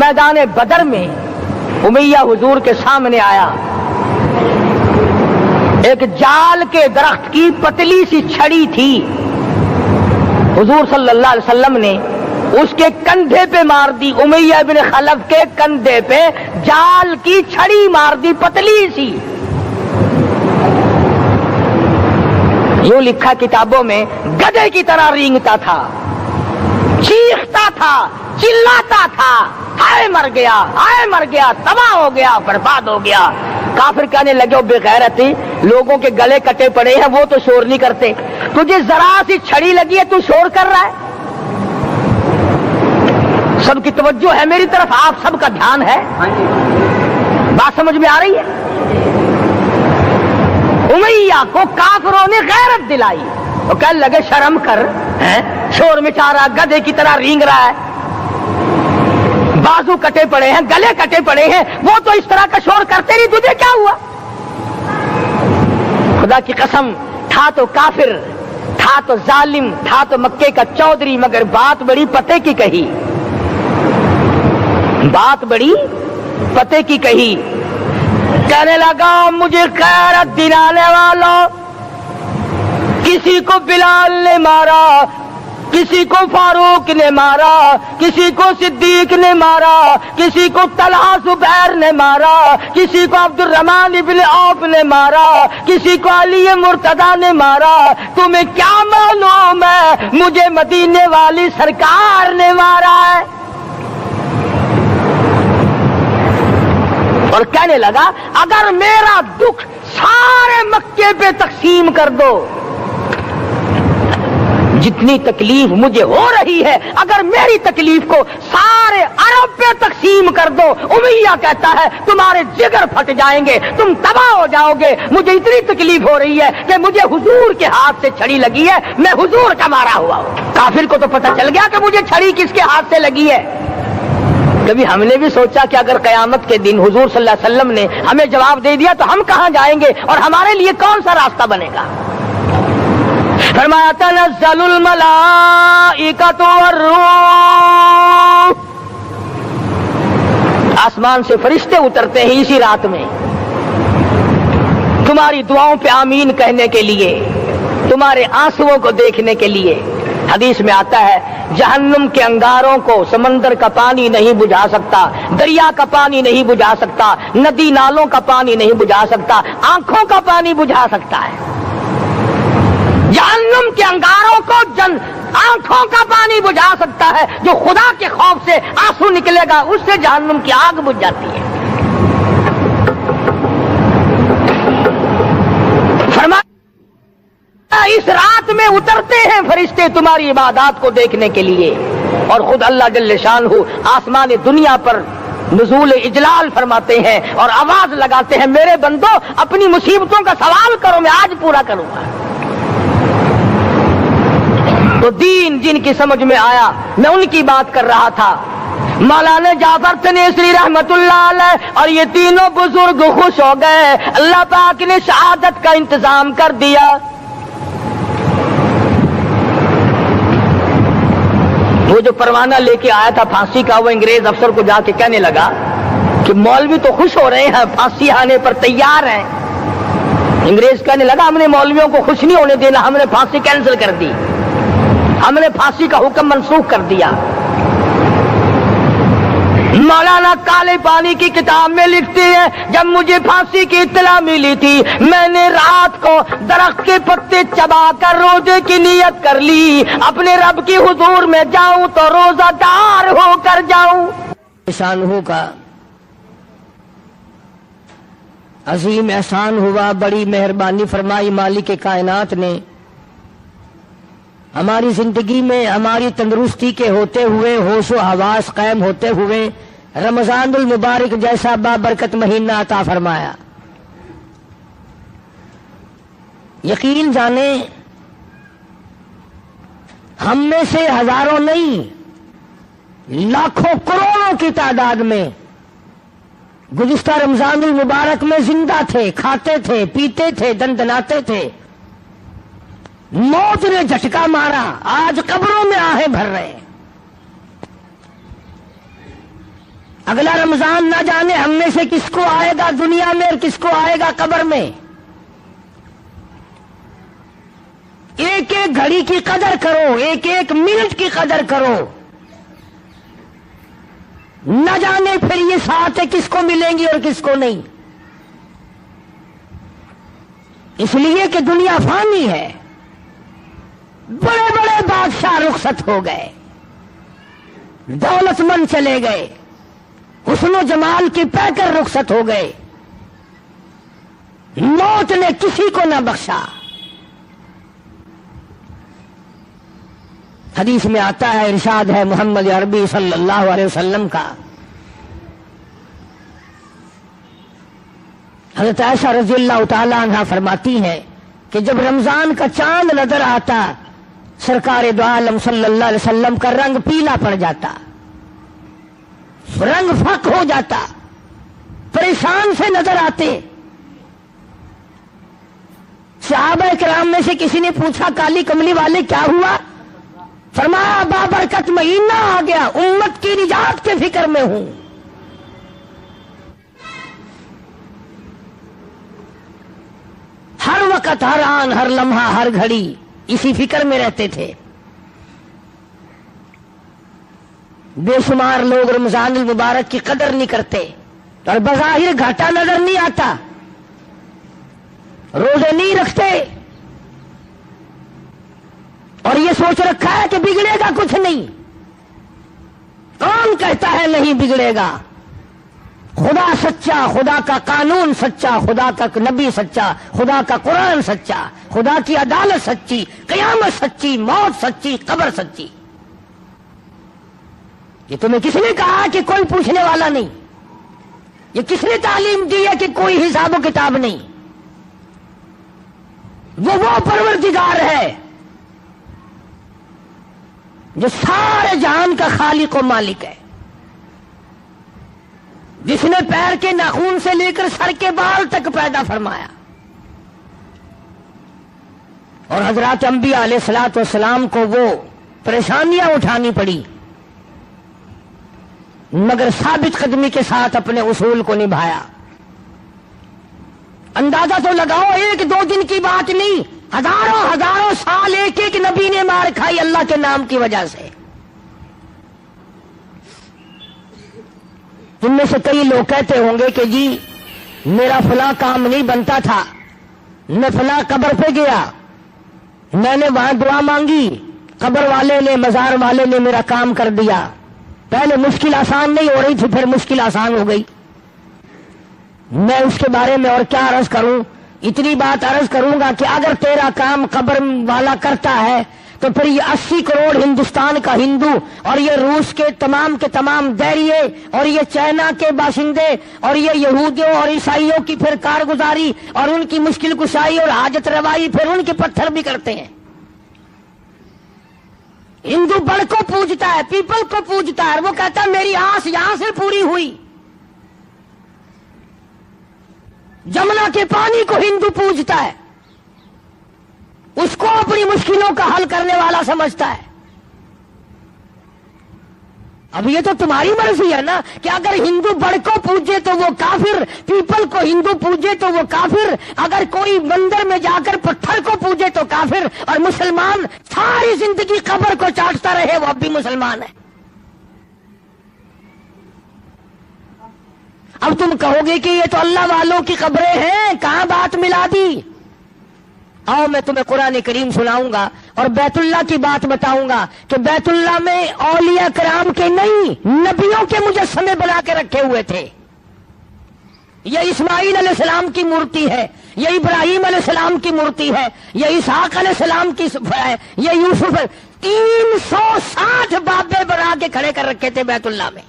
میدان بدر میں امیہ حضور کے سامنے آیا، ایک جال کے درخت کی پتلی سی چھڑی تھی. حضور صلی اللہ علیہ وسلم نے اس کے کندھے پہ مار دی، امیہ بن خلف کے کندھے پہ جال کی چھڑی مار دی پتلی سی. یوں لکھا کتابوں میں گدھے کی طرح رینگتا تھا، چیختا تھا، چلاتا تھا، ہائے مر گیا، ہائے مر گیا، تباہ ہو گیا، برباد ہو گیا. کافر کہنے لگے بے غیرتی، لوگوں کے گلے کٹے پڑے ہیں وہ تو شور نہیں کرتے، تجھے ذرا سی چھڑی لگی ہے تو شور کر رہا ہے. سب کی توجہ ہے میری طرف، آپ سب کا دھیان ہے، بات سمجھ میں آ رہی ہے؟ امیہ کو کافروں نے غیرت دلائی، وہ کہنے لگے شرم کر، شور مچا رہا، گدھے کی طرح رینگ رہا ہے، بازو کٹے پڑے ہیں، گلے کٹے پڑے ہیں، وہ تو اس طرح کا شور کرتے نہیں، تجھے کیا ہوا؟ خدا کی قسم تھا تو کافر، تھا تو ظالم، تھا تو مکے کا چودھری، مگر بات بڑی پتے کی کہی، بات بڑی پتے کی کہی. کہنے لگا مجھے غیرت دلانے والوں، کسی کو بلال نے مارا، کسی کو فاروق نے مارا، کسی کو صدیق نے مارا، کسی کو طلحہ زبیر نے مارا، کسی کو عبد الرحمن ابن عوف نے مارا، کسی کو علی مرتضی نے مارا، تمہیں کیا معلوم ہے مجھے مدینے والی سرکار نے مارا ہے. اور کہنے لگا اگر میرا دکھ سارے مکے پہ تقسیم کر دو، جتنی تکلیف مجھے ہو رہی ہے اگر میری تکلیف کو سارے عرب پہ تقسیم کر دو، امیہ کہتا ہے تمہارے جگر پھٹ جائیں گے، تم تباہ ہو جاؤ گے. مجھے اتنی تکلیف ہو رہی ہے کہ مجھے حضور کے ہاتھ سے چھڑی لگی ہے، میں حضور کا مارا ہوا ہوں. کافر کو تو پتہ چل گیا کہ مجھے چھڑی کس کے ہاتھ سے لگی ہے. کبھی ہم نے بھی سوچا کہ اگر قیامت کے دن حضور صلی اللہ علیہ وسلم نے ہمیں جواب دے دیا تو ہم کہاں جائیں گے اور ہمارے لیے کون سا راستہ بنے گا؟ فرمایا تنزل الملائکۃ والروح، آسمان سے فرشتے اترتے ہیں اسی رات میں تمہاری دعاؤں پہ آمین کہنے کے لیے، تمہارے آنسوؤں کو دیکھنے کے لیے. حدیث میں آتا ہے جہنم کے انگاروں کو سمندر کا پانی نہیں بجھا سکتا، دریا کا پانی نہیں بجھا سکتا، ندی نالوں کا پانی نہیں بجھا سکتا، آنکھوں کا پانی بجھا سکتا ہے۔ جہنم کے انگاروں کو آنکھوں کا پانی بجھا سکتا ہے، جو خدا کے خوف سے آنسو نکلے گا اس سے جہنم کی آگ بجھ جاتی ہے۔ فرمایا اس رات میں اترتے ہیں فرشتے تمہاری عبادات کو دیکھنے کے لیے، اور خود اللہ جل شانہ آسمان دنیا پر نزول اجلال فرماتے ہیں اور آواز لگاتے ہیں، میرے بندو اپنی مصیبتوں کا سوال کرو، میں آج پورا کروں گا۔ تو دین جن کی سمجھ میں آیا، میں ان کی بات کر رہا تھا، مولانا جعفر تنیسری رحمت اللہ علیہ اور یہ تینوں بزرگ خوش ہو گئے، اللہ پاک نے شہادت کا انتظام کر دیا۔ وہ جو پروانہ لے کے آیا تھا پھانسی کا، وہ انگریز افسر کو جا کے کہنے لگا کہ مولوی تو خوش ہو رہے ہیں، پھانسی آنے پر تیار ہیں۔ انگریز کہنے لگا ہم نے مولویوں کو خوش نہیں ہونے دینا، ہم نے پھانسی کینسل کر دی، ہم نے پھانسی کا حکم منسوخ کر دیا۔ مولانا کالے پانی کی کتاب میں لکھتے ہیں، جب مجھے پھانسی کی اطلاع ملی تھی میں نے رات کو درخت کے پتے چبا کر روزے کی نیت کر لی، اپنے رب کی حضور میں جاؤں تو روزہ دار ہو کر جاؤں۔ شانہ کا عظیم احسان ہوا، بڑی مہربانی فرمائی مالک کائنات نے ہماری زندگی میں ہماری تندرستی کے ہوتے ہوئے، ہوش و حواس قائم ہوتے ہوئے رمضان المبارک جیسا بابرکت مہینہ عطا فرمایا۔ یقین جانیں ہم میں سے ہزاروں نہیں لاکھوں کروڑوں کی تعداد میں گزشتہ رمضان المبارک میں زندہ تھے، کھاتے تھے، پیتے تھے، دندناتے تھے، موت نے جھٹکا مارا، آج قبروں میں آہیں بھر رہے ہیں۔ اگلا رمضان نہ جانے ہم میں سے کس کو آئے گا دنیا میں اور کس کو آئے گا قبر میں۔ ایک ایک گھڑی کی قدر کرو، ایک ایک منٹ کی قدر کرو، نہ جانے پھر یہ ساتیں کس کو ملیں گی اور کس کو نہیں۔ اس لیے کہ دنیا فانی ہے، بڑے بڑے بادشاہ رخصت ہو گئے، دولت مند چلے گئے، حسن و جمال کی پیکر رخصت ہو گئے، موت نے کسی کو نہ بخشا۔ حدیث میں آتا ہے، ارشاد ہے محمد عربی صلی اللہ علیہ وسلم کا، حضرت عائشہ رضی اللہ تعالی عنہا فرماتی ہیں کہ جب رمضان کا چاند نظر آتا سرکار دو عالم صلی اللہ علیہ وسلم کا رنگ پیلا پڑ جاتا، رنگ فق ہو جاتا، پریشان سے نظر آتے۔ صحابہ کرام میں سے کسی نے پوچھا کالی کملی والے کیا ہوا؟ فرمایا بابرکت مہینہ آ گیا، امت کی نجات کے فکر میں ہوں۔ ہر وقت، ہر آن، ہر لمحہ، ہر گھڑی اسی فکر میں رہتے تھے۔ بے شمار لوگ رمضان المبارک کی قدر نہیں کرتے اور بظاہر گھاٹا نظر نہیں آتا، روزے نہیں رکھتے اور یہ سوچ رکھا ہے کہ بگڑے گا کچھ نہیں۔ کون کہتا ہے نہیں بگڑے گا؟ خدا سچا، خدا کا قانون سچا، خدا کا نبی سچا، خدا کا قرآن سچا، خدا کی عدالت سچی، قیامت سچی، موت سچی، قبر سچی۔ یہ تمہیں کس نے کہا کہ کوئی پوچھنے والا نہیں؟ یہ کس نے تعلیم دی ہے کہ کوئی حساب و کتاب نہیں؟ وہ پروردگار ہے جو سارے جہان کا خالق و مالک ہے، جس نے پیر کے ناخون سے لے کر سر کے بال تک پیدا فرمایا، اور حضرات انبیاء علیہ الصلوۃ والسلام کو وہ پریشانیاں اٹھانی پڑی مگر ثابت قدمی کے ساتھ اپنے اصول کو نبھایا۔ اندازہ تو لگاؤ، ایک دو دن کی بات نہیں، ہزاروں ہزاروں سال ایک ایک نبی نے مار کھائی اللہ کے نام کی وجہ سے۔ تم میں سے کئی لوگ کہتے ہوں گے کہ جی میرا فلاں کام نہیں بنتا تھا، میں فلاں قبر پہ گیا، میں نے وہاں دعا مانگی، قبر والے نے، مزار والے نے میرا کام کر دیا، پہلے مشکل آسان نہیں ہو رہی تھی، پھر مشکل آسان ہو گئی۔ میں اس کے بارے میں اور کیا عرض کروں، اتنی بات عرض کروں گا کہ اگر تیرا کام قبر والا کرتا ہے تو پھر یہ 80 کروڑ ہندوستان کا ہندو اور یہ روس کے تمام دہریے اور یہ چائنا کے باشندے اور یہ یہودیوں اور عیسائیوں کی پھر کارگزاری اور ان کی مشکل کشائی اور حاجت روائی پھر ان کے پتھر بھی کرتے ہیں۔ ہندو بڑ کو پوجتا ہے، پیپل کو پوجتا ہے، وہ کہتا ہے میری آس یہاں سے پوری ہوئی۔ جمنا کے پانی کو ہندو پوجتا ہے، اس کو اپنی مشکلوں کا حل کرنے والا سمجھتا ہے۔ اب یہ تو تمہاری مرضی ہے نا کہ اگر ہندو بڑ کو پوجے تو وہ کافر، پیپل کو ہندو پوجے تو وہ کافر، اگر کوئی مندر میں جا کر پتھر کو پوجے تو کافر، اور مسلمان ساری زندگی قبر کو چاٹتا رہے وہ اب بھی مسلمان ہے۔ اب تم کہو گے کہ یہ تو اللہ والوں کی قبریں ہیں، کہاں بات ملا دی؟ آؤ میں تمہیں قرآن کریم سناؤں گا اور بیت اللہ کی بات بتاؤں گا کہ بیت اللہ میں اولیاء کرام کے نہیں، نبیوں کے مجسمے بنا کے رکھے ہوئے تھے۔ یہ اسماعیل علیہ السلام کی مورتی ہے، یہ ابراہیم علیہ السلام کی مورتی ہے، یہ اسحاق علیہ السلام کی ہے، یہ یوسف ہے۔ 360 بابے بنا کے کھڑے کر رکھے تھے بیت اللہ میں۔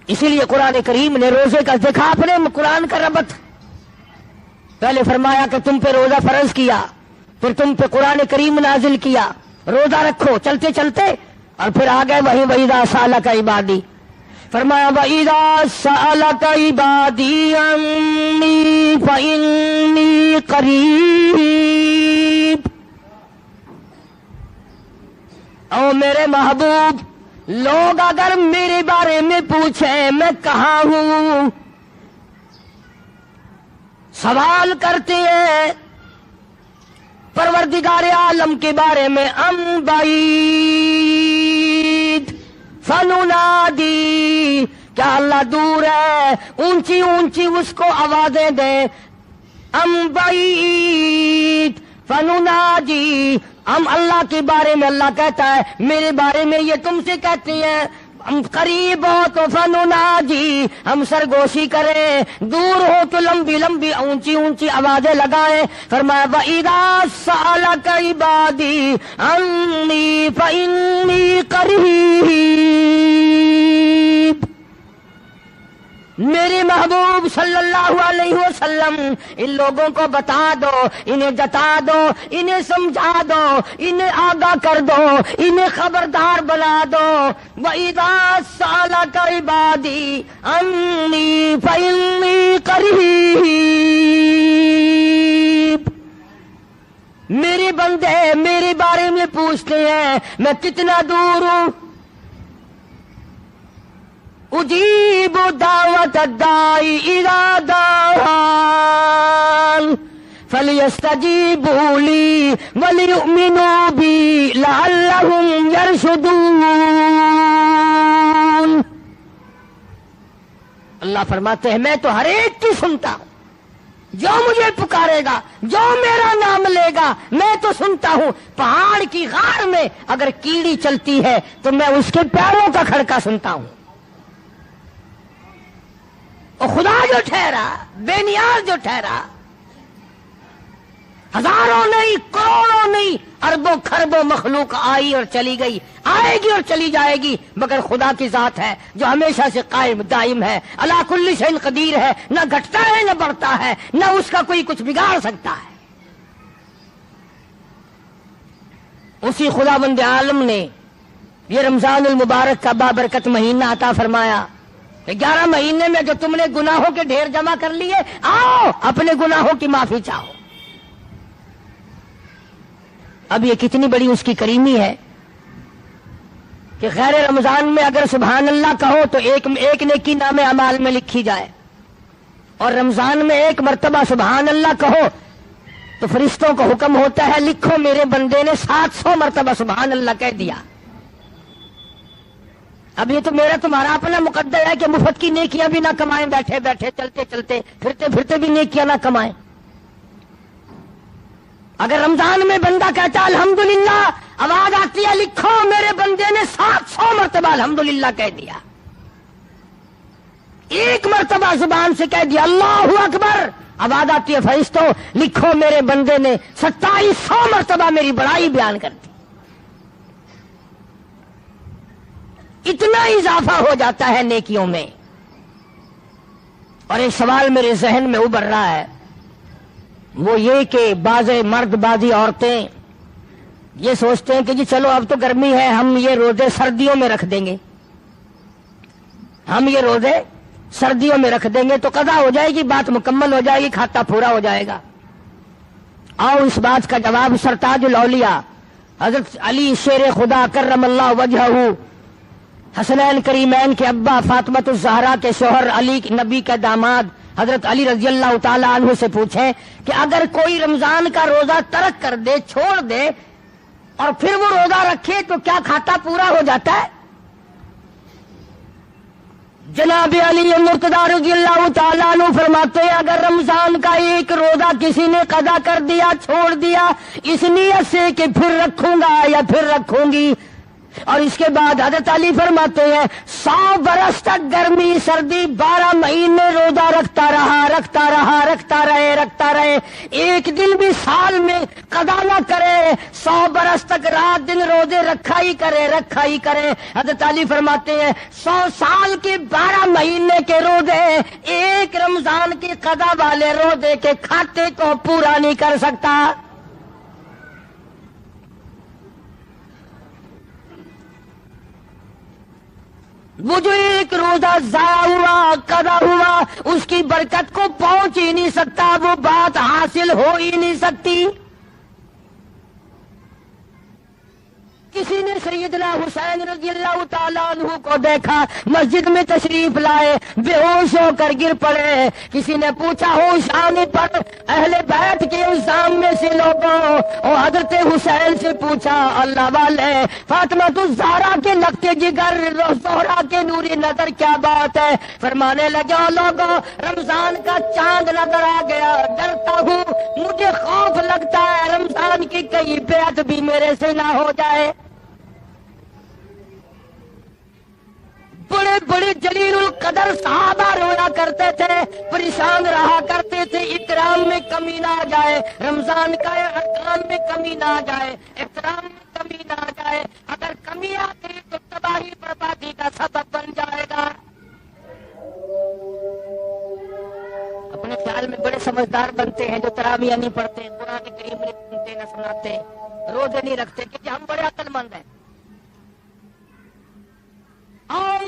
اسی لیے قرآن کریم نے روزے کا دیکھا آپ نے قرآن کا ربط، پہلے فرمایا کہ تم پہ روزہ فرض کیا، پھر تم پہ قرآن کریم نازل کیا، روزہ رکھو چلتے چلتے، اور پھر آ گئے وَإِذَا سَأَلَكَ عِبَادِي، فرمایا وَإِذَا سَأَلَكَ عِبَادِي عَنِّي فَإِنِّي قَرِيبٌ، او میرے محبوب لوگ اگر میرے بارے میں پوچھیں میں کہاں ہوں، سوال کرتے ہیں پروردگار عالم کے بارے میں، ام بعید فننادی، کیا اللہ دور ہے، اونچی اونچی اس کو آوازیں دیں، ام بعید فننادی، ہم اللہ کے بارے میں اللہ کہتا ہے میرے بارے میں یہ تم سے کہتے ہیں ہم قریب ہو تو فنناجی، ہم سرگوشی کریں، دور ہو تو لمبی لمبی اونچی اونچی آوازیں لگائیں۔ فرمایا وَإِذَا سَأَلَكَ عِبَادِي عَنِّي فَإِنِّي قَرِيبٌ، میرے محبوب صلی اللہ علیہ وسلم ان لوگوں کو بتا دو، انہیں جتا دو، انہیں سمجھا دو، انہیں آگاہ کر دو، انہیں خبردار بنا دو۔ وَإِذَا سَأَلَكَ عِبَادِي عَنِّي فَإِنِّي قَرِيبٌ، میرے بندے میرے بارے میں پوچھتے ہیں میں کتنا دور ہوں، اجیب دعوت الداعی اذا دعان فلیستجیبوا لی ولیؤمنوا بی لعلہم یرشدون۔ اللہ فرماتے ہیں میں تو ہر ایک کی سنتا ہوں، جو مجھے پکارے گا، جو میرا نام لے گا میں تو سنتا ہوں۔ پہاڑ کی غار میں اگر کیڑی چلتی ہے تو میں اس کے پیروں کا کھڑکا سنتا ہوں۔ اور خدا جو ٹھہرا، بے نیاز جو ٹھہرا، ہزاروں نہیں، کروڑوں نہیں، اربوں خربوں مخلوق آئی اور چلی گئی، آئے گی اور چلی جائے گی، مگر خدا کی ذات ہے جو ہمیشہ سے قائم دائم ہے، علی کل شیء قدیر ہے، نہ گھٹتا ہے نہ بڑھتا ہے، نہ اس کا کوئی کچھ بگاڑ سکتا ہے۔ اسی خداوند عالم نے یہ رمضان المبارک کا بابرکت مہینہ عطا فرمایا۔ 11 مہینے میں جو تم نے گناہوں کے ڈھیر جمع کر لیے، آؤ اپنے گناہوں کی معافی چاہو۔ اب یہ کتنی بڑی اس کی کریمی ہے کہ غیر رمضان میں اگر سبحان اللہ کہو تو ایک نیکی نام اعمال میں لکھی جائے، اور رمضان میں ایک مرتبہ سبحان اللہ کہو تو فرشتوں کو حکم ہوتا ہے لکھو میرے بندے نے 700 مرتبہ سبحان اللہ کہہ دیا۔ اب یہ تو میرا تمہارا اپنا مقدر ہے کہ مفت کی نیکیاں بھی نہ کمائیں، بیٹھے بیٹھے چلتے چلتے پھرتے پھرتے بھی نیکیاں نہ کمائیں۔ اگر رمضان میں بندہ کہتا الحمدللہ، آواز آتی ہے لکھو میرے بندے نے 700 مرتبہ الحمدللہ کہہ دیا، ایک مرتبہ زبان سے کہہ دیا اللہ اکبر، آواز آتی ہے فرشتوں لکھو میرے بندے نے 2700 مرتبہ میری بڑائی بیان کر دی، اتنا اضافہ ہو جاتا ہے نیکیوں میں۔ اور ایک سوال میرے ذہن میں ابھر رہا ہے، وہ یہ کہ بعض مرد بازی عورتیں یہ سوچتے ہیں کہ جی چلو اب تو گرمی ہے، ہم یہ روزے سردیوں میں رکھ دیں گے، ہم یہ روزے سردیوں میں رکھ دیں گے تو قضا ہو جائے گی، بات مکمل ہو جائے گی، کھاتا پورا ہو جائے گا۔ آؤ اس بات کا جواب سرتاج الاولیاء حضرت علی شیر خدا کرم اللہ وجہہ، حسنین کریمین کے ابا، فاطمۃ الزہرا کے شوہر، علی نبی کے داماد حضرت علی رضی اللہ تعالی عنہ سے پوچھیں کہ اگر کوئی رمضان کا روزہ ترک کر دے، چھوڑ دے، اور پھر وہ روزہ رکھے تو کیا کھاتا پورا ہو جاتا ہے؟ جناب علی مرتضیٰ رضی اللہ تعالیٰ عنہ فرماتے ہیں اگر رمضان کا ایک روزہ کسی نے قضا کر دیا، چھوڑ دیا اس نیت سے کہ پھر رکھوں گا یا پھر رکھوں گی، اور اس کے بعد حضرت علی فرماتے ہیں 100 برس تک گرمی سردی 12 مہینے روزہ رکھتا رہے، ایک دن بھی سال میں قضا نہ کرے، 100 برس تک رات دن روزے رکھا ہی کرے۔ حضرت علی فرماتے ہیں 100 سال کے 12 مہینے کے روزے ایک رمضان کی قضا والے روزے کے کھاتے کو پورا نہیں کر سکتا۔ وہ جو ایک روزہ ضائع ہوا، قضا ہوا، اس کی برکت کو پہنچ ہی نہیں سکتا، وہ بات حاصل ہو ہی نہیں سکتی۔ کسی نے سیدنا حسین رضی اللہ تعالیٰ عنہ کو دیکھا مسجد میں تشریف لائے، بے ہوش ہو کر گر پڑے، کسی نے پوچھا ہوش آنے پر اہل بیت کے الزام میں سے لوگوں اور حضرت حسین سے پوچھا اللہ والے فاطمہ الزہرا کے لگتے جگر زہرا کے نوری نظر کیا بات ہے؟ فرمانے لگے لوگوں رمضان کا چاند نظر آ گیا، ڈرتا ہوں مجھے خوف لگتا ہے رمضان کی کئی بیعت بھی میرے سے نہ ہو جائے۔ بڑے بڑے جلیل القدر صحابہ رویا کرتے تھے، پریشان رہا کرتے تھے، اکرام میں کمی نہ آ جائے، رمضان کا ارکان میں کمی نہ آ جائے، احترام میں کمی نہ آ جائے، اگر کمی آتی تو تباہی بربادی کا سبب بن جائے گا۔ اپنے خیال میں بڑے سمجھدار بنتے ہیں جو تراویح نہیں پڑھتے، قرآن کریم نہیں سنتے نہ سناتے، روزے نہیں رکھتے کہ ہم بڑے عقل مند ہیں۔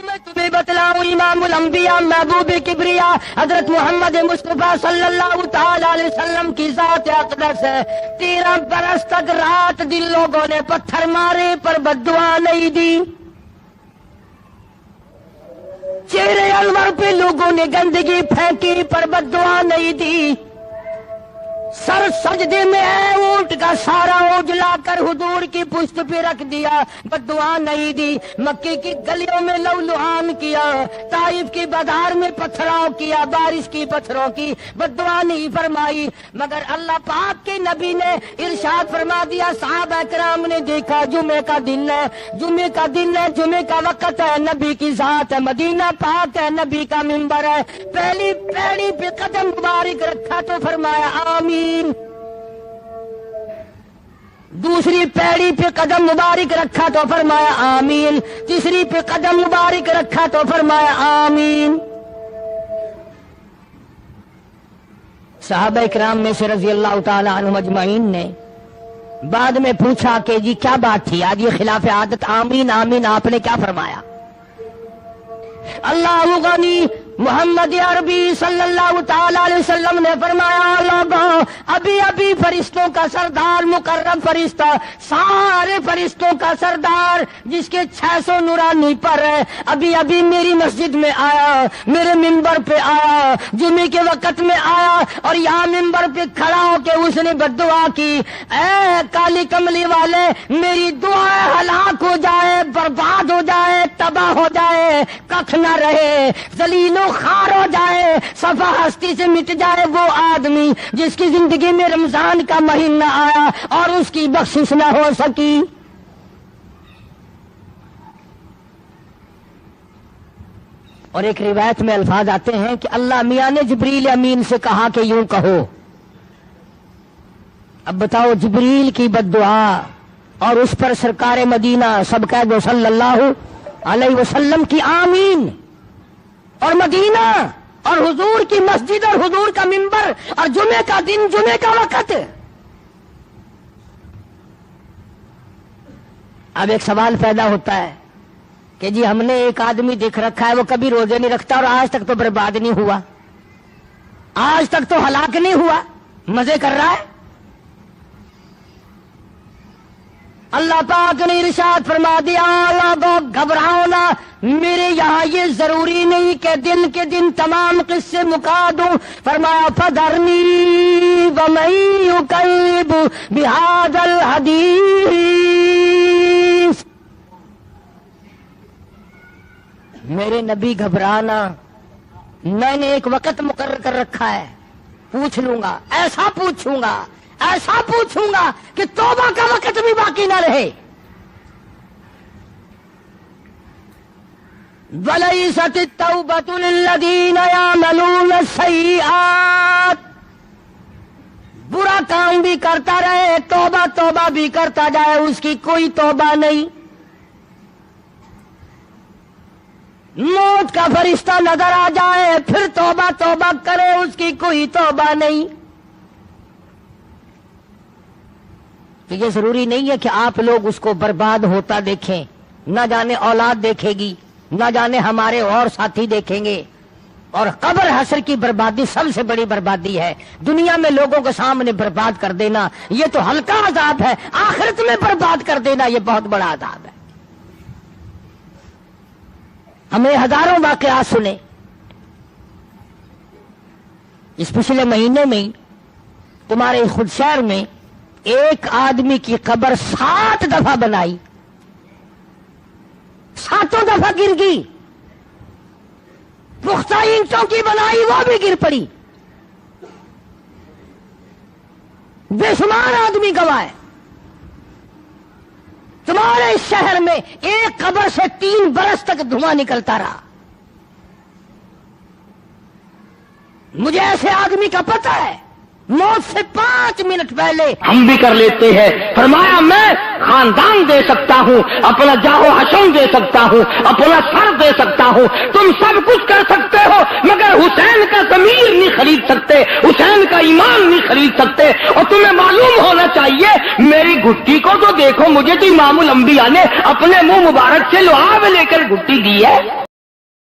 میں تمہیں بتلاؤں امام الانبیاء محبوب کبریا حضرت محمد مصطفیٰ صلی اللہ تعالی علیہ وسلم کی ذات اقدس ہے، 13 برس تک رات دن لوگوں نے پتھر مارے پر بددعا نہیں دی، چہرے انور پہ لوگوں نے گندگی پھینکی پر بددعا نہیں دی، سر سجدے میں ہے اونٹ کا سارا اجلا کر حضور کی پشت پہ رکھ دیا، بددعا نہیں دی، مکے کی گلیوں میں لولوہان کیا، طائف کی بازار میں پتھراؤ کیا، بارش کی پتھروں کی بددعا نہیں فرمائی، مگر اللہ پاک کے نبی نے ارشاد فرما دیا، صحابہ کرام نے دیکھا جمعے کا دن ہے، جمعے کا وقت ہے، نبی کی ذات ہے، مدینہ پاک ہے، نبی کا منبر ہے، پہلی پیڑی پہ قدم مبارک رکھا تو فرمایا آمین، دوسری پیڑی پہ قدم مبارک رکھا تو فرمایا آمین، تیسری پہ قدم مبارک رکھا تو فرمایا آمین۔ صحابہ اکرام میں سے رضی اللہ تعالی عنہم اجمعین نے بعد میں پوچھا کہ جی کیا بات تھی آج یہ خلاف عادت آمین آمین آپ نے کیا فرمایا؟ اللہ غنی محمد عربی صلی اللہ تعالی علیہ وسلم نے فرمایا لوگوں ابھی ابھی فرشتوں کا سردار مقرب فرشتہ سارے فرشتوں کا سردار جس کے 600 نورانی پر ہے ابھی ابھی میری مسجد میں آیا میرے ممبر پہ آیا جمعے کے وقت میں آیا اور یہاں ممبر پہ کھڑا ہو کے اس نے بد دعا کی اے کالی کملی والے میری دعا ہلاک ہو جائے برباد ہو جائے تباہ ہو جائے ککھ نہ رہے ذلیل و خار ہو جائے صفا ہستی سے مٹ جائے وہ آدمی جس کی زندگی میں رمضان کا مہینہ آیا اور اس کی بخشش نہ ہو سکی. اور ایک روایت میں الفاظ آتے ہیں کہ اللہ میاں نے جبریل امین سے کہا کہ یوں کہو. اب بتاؤ جبریل کی بد دعا اور اس پر سرکار مدینہ سب کہہ دو صلی اللہ علیہ وسلم کی آمین اور مدینہ اور حضور کی مسجد اور حضور کا ممبر اور جمعے کا دن جمعے کا وقت. اب ایک سوال پیدا ہوتا ہے کہ جی ہم نے ایک آدمی دیکھ رکھا ہے وہ کبھی روزے نہیں رکھتا اور آج تک تو برباد نہیں ہوا آج تک تو ہلاک نہیں ہوا مزے کر رہا ہے. اللہ پاک نے ارشاد فرما دیا لوگوں گھبراؤ نہ میرے یہاں یہ ضروری نہیں کہ دن کے دن تمام قصے مکا دوں. فرمایا فذرنی ومن یکذب بہذا الحدیث میرے نبی گھبرانا میں نے ایک وقت مقرر کر رکھا ہے پوچھ لوں گا ایسا پوچھوں گا کہ توبہ کا وقت بھی باقی نہ رہے. وَلَيْسَتِ التَّوْبَةُ لِلَّذِينَ يَعْمَلُونَ السَّيِّئَاتِ برا کام بھی کرتا رہے توبہ بھی کرتا جائے اس کی کوئی توبہ نہیں. موت کا فرشتہ نظر آ جائے پھر توبہ کرے اس کی کوئی توبہ نہیں. تو یہ ضروری نہیں ہے کہ آپ لوگ اس کو برباد ہوتا دیکھیں نہ جانے اولاد دیکھے گی نہ جانے ہمارے اور ساتھی دیکھیں گے. اور قبر حشر کی بربادی سب سے بڑی بربادی ہے. دنیا میں لوگوں کے سامنے برباد کر دینا یہ تو ہلکا عذاب ہے آخرت میں برباد کر دینا یہ بہت بڑا عذاب ہے. ہمیں ہزاروں واقعات سنے اس پچھلے مہینے میں تمہارے خود شہر میں ایک آدمی کی قبر 7 دفعہ بنائی 7 دفعہ گر گئی. پختہ اینٹوں کی بنائی وہ بھی گر پڑی. بے شمار آدمی گوائے. تمہارے اس شہر میں ایک قبر سے 3 برس تک دھواں نکلتا رہا. مجھے ایسے آدمی کا پتہ ہے موت سے 5 منٹ پہلے ہم بھی کر لیتے ہیں. فرمایا میں خاندان دے سکتا ہوں اپنا جاہو حشم دے سکتا ہوں اپنا سر دے سکتا ہوں تم سب کچھ کر سکتے ہو مگر حسین کا ضمیر نہیں خرید سکتے حسین کا ایمان نہیں خرید سکتے. اور تمہیں معلوم ہونا چاہیے میری گھٹی کو تو دیکھو مجھے تو امام الانبیاء نے اپنے منہ مبارک سے لعاب لے کر گھٹی دی ہے.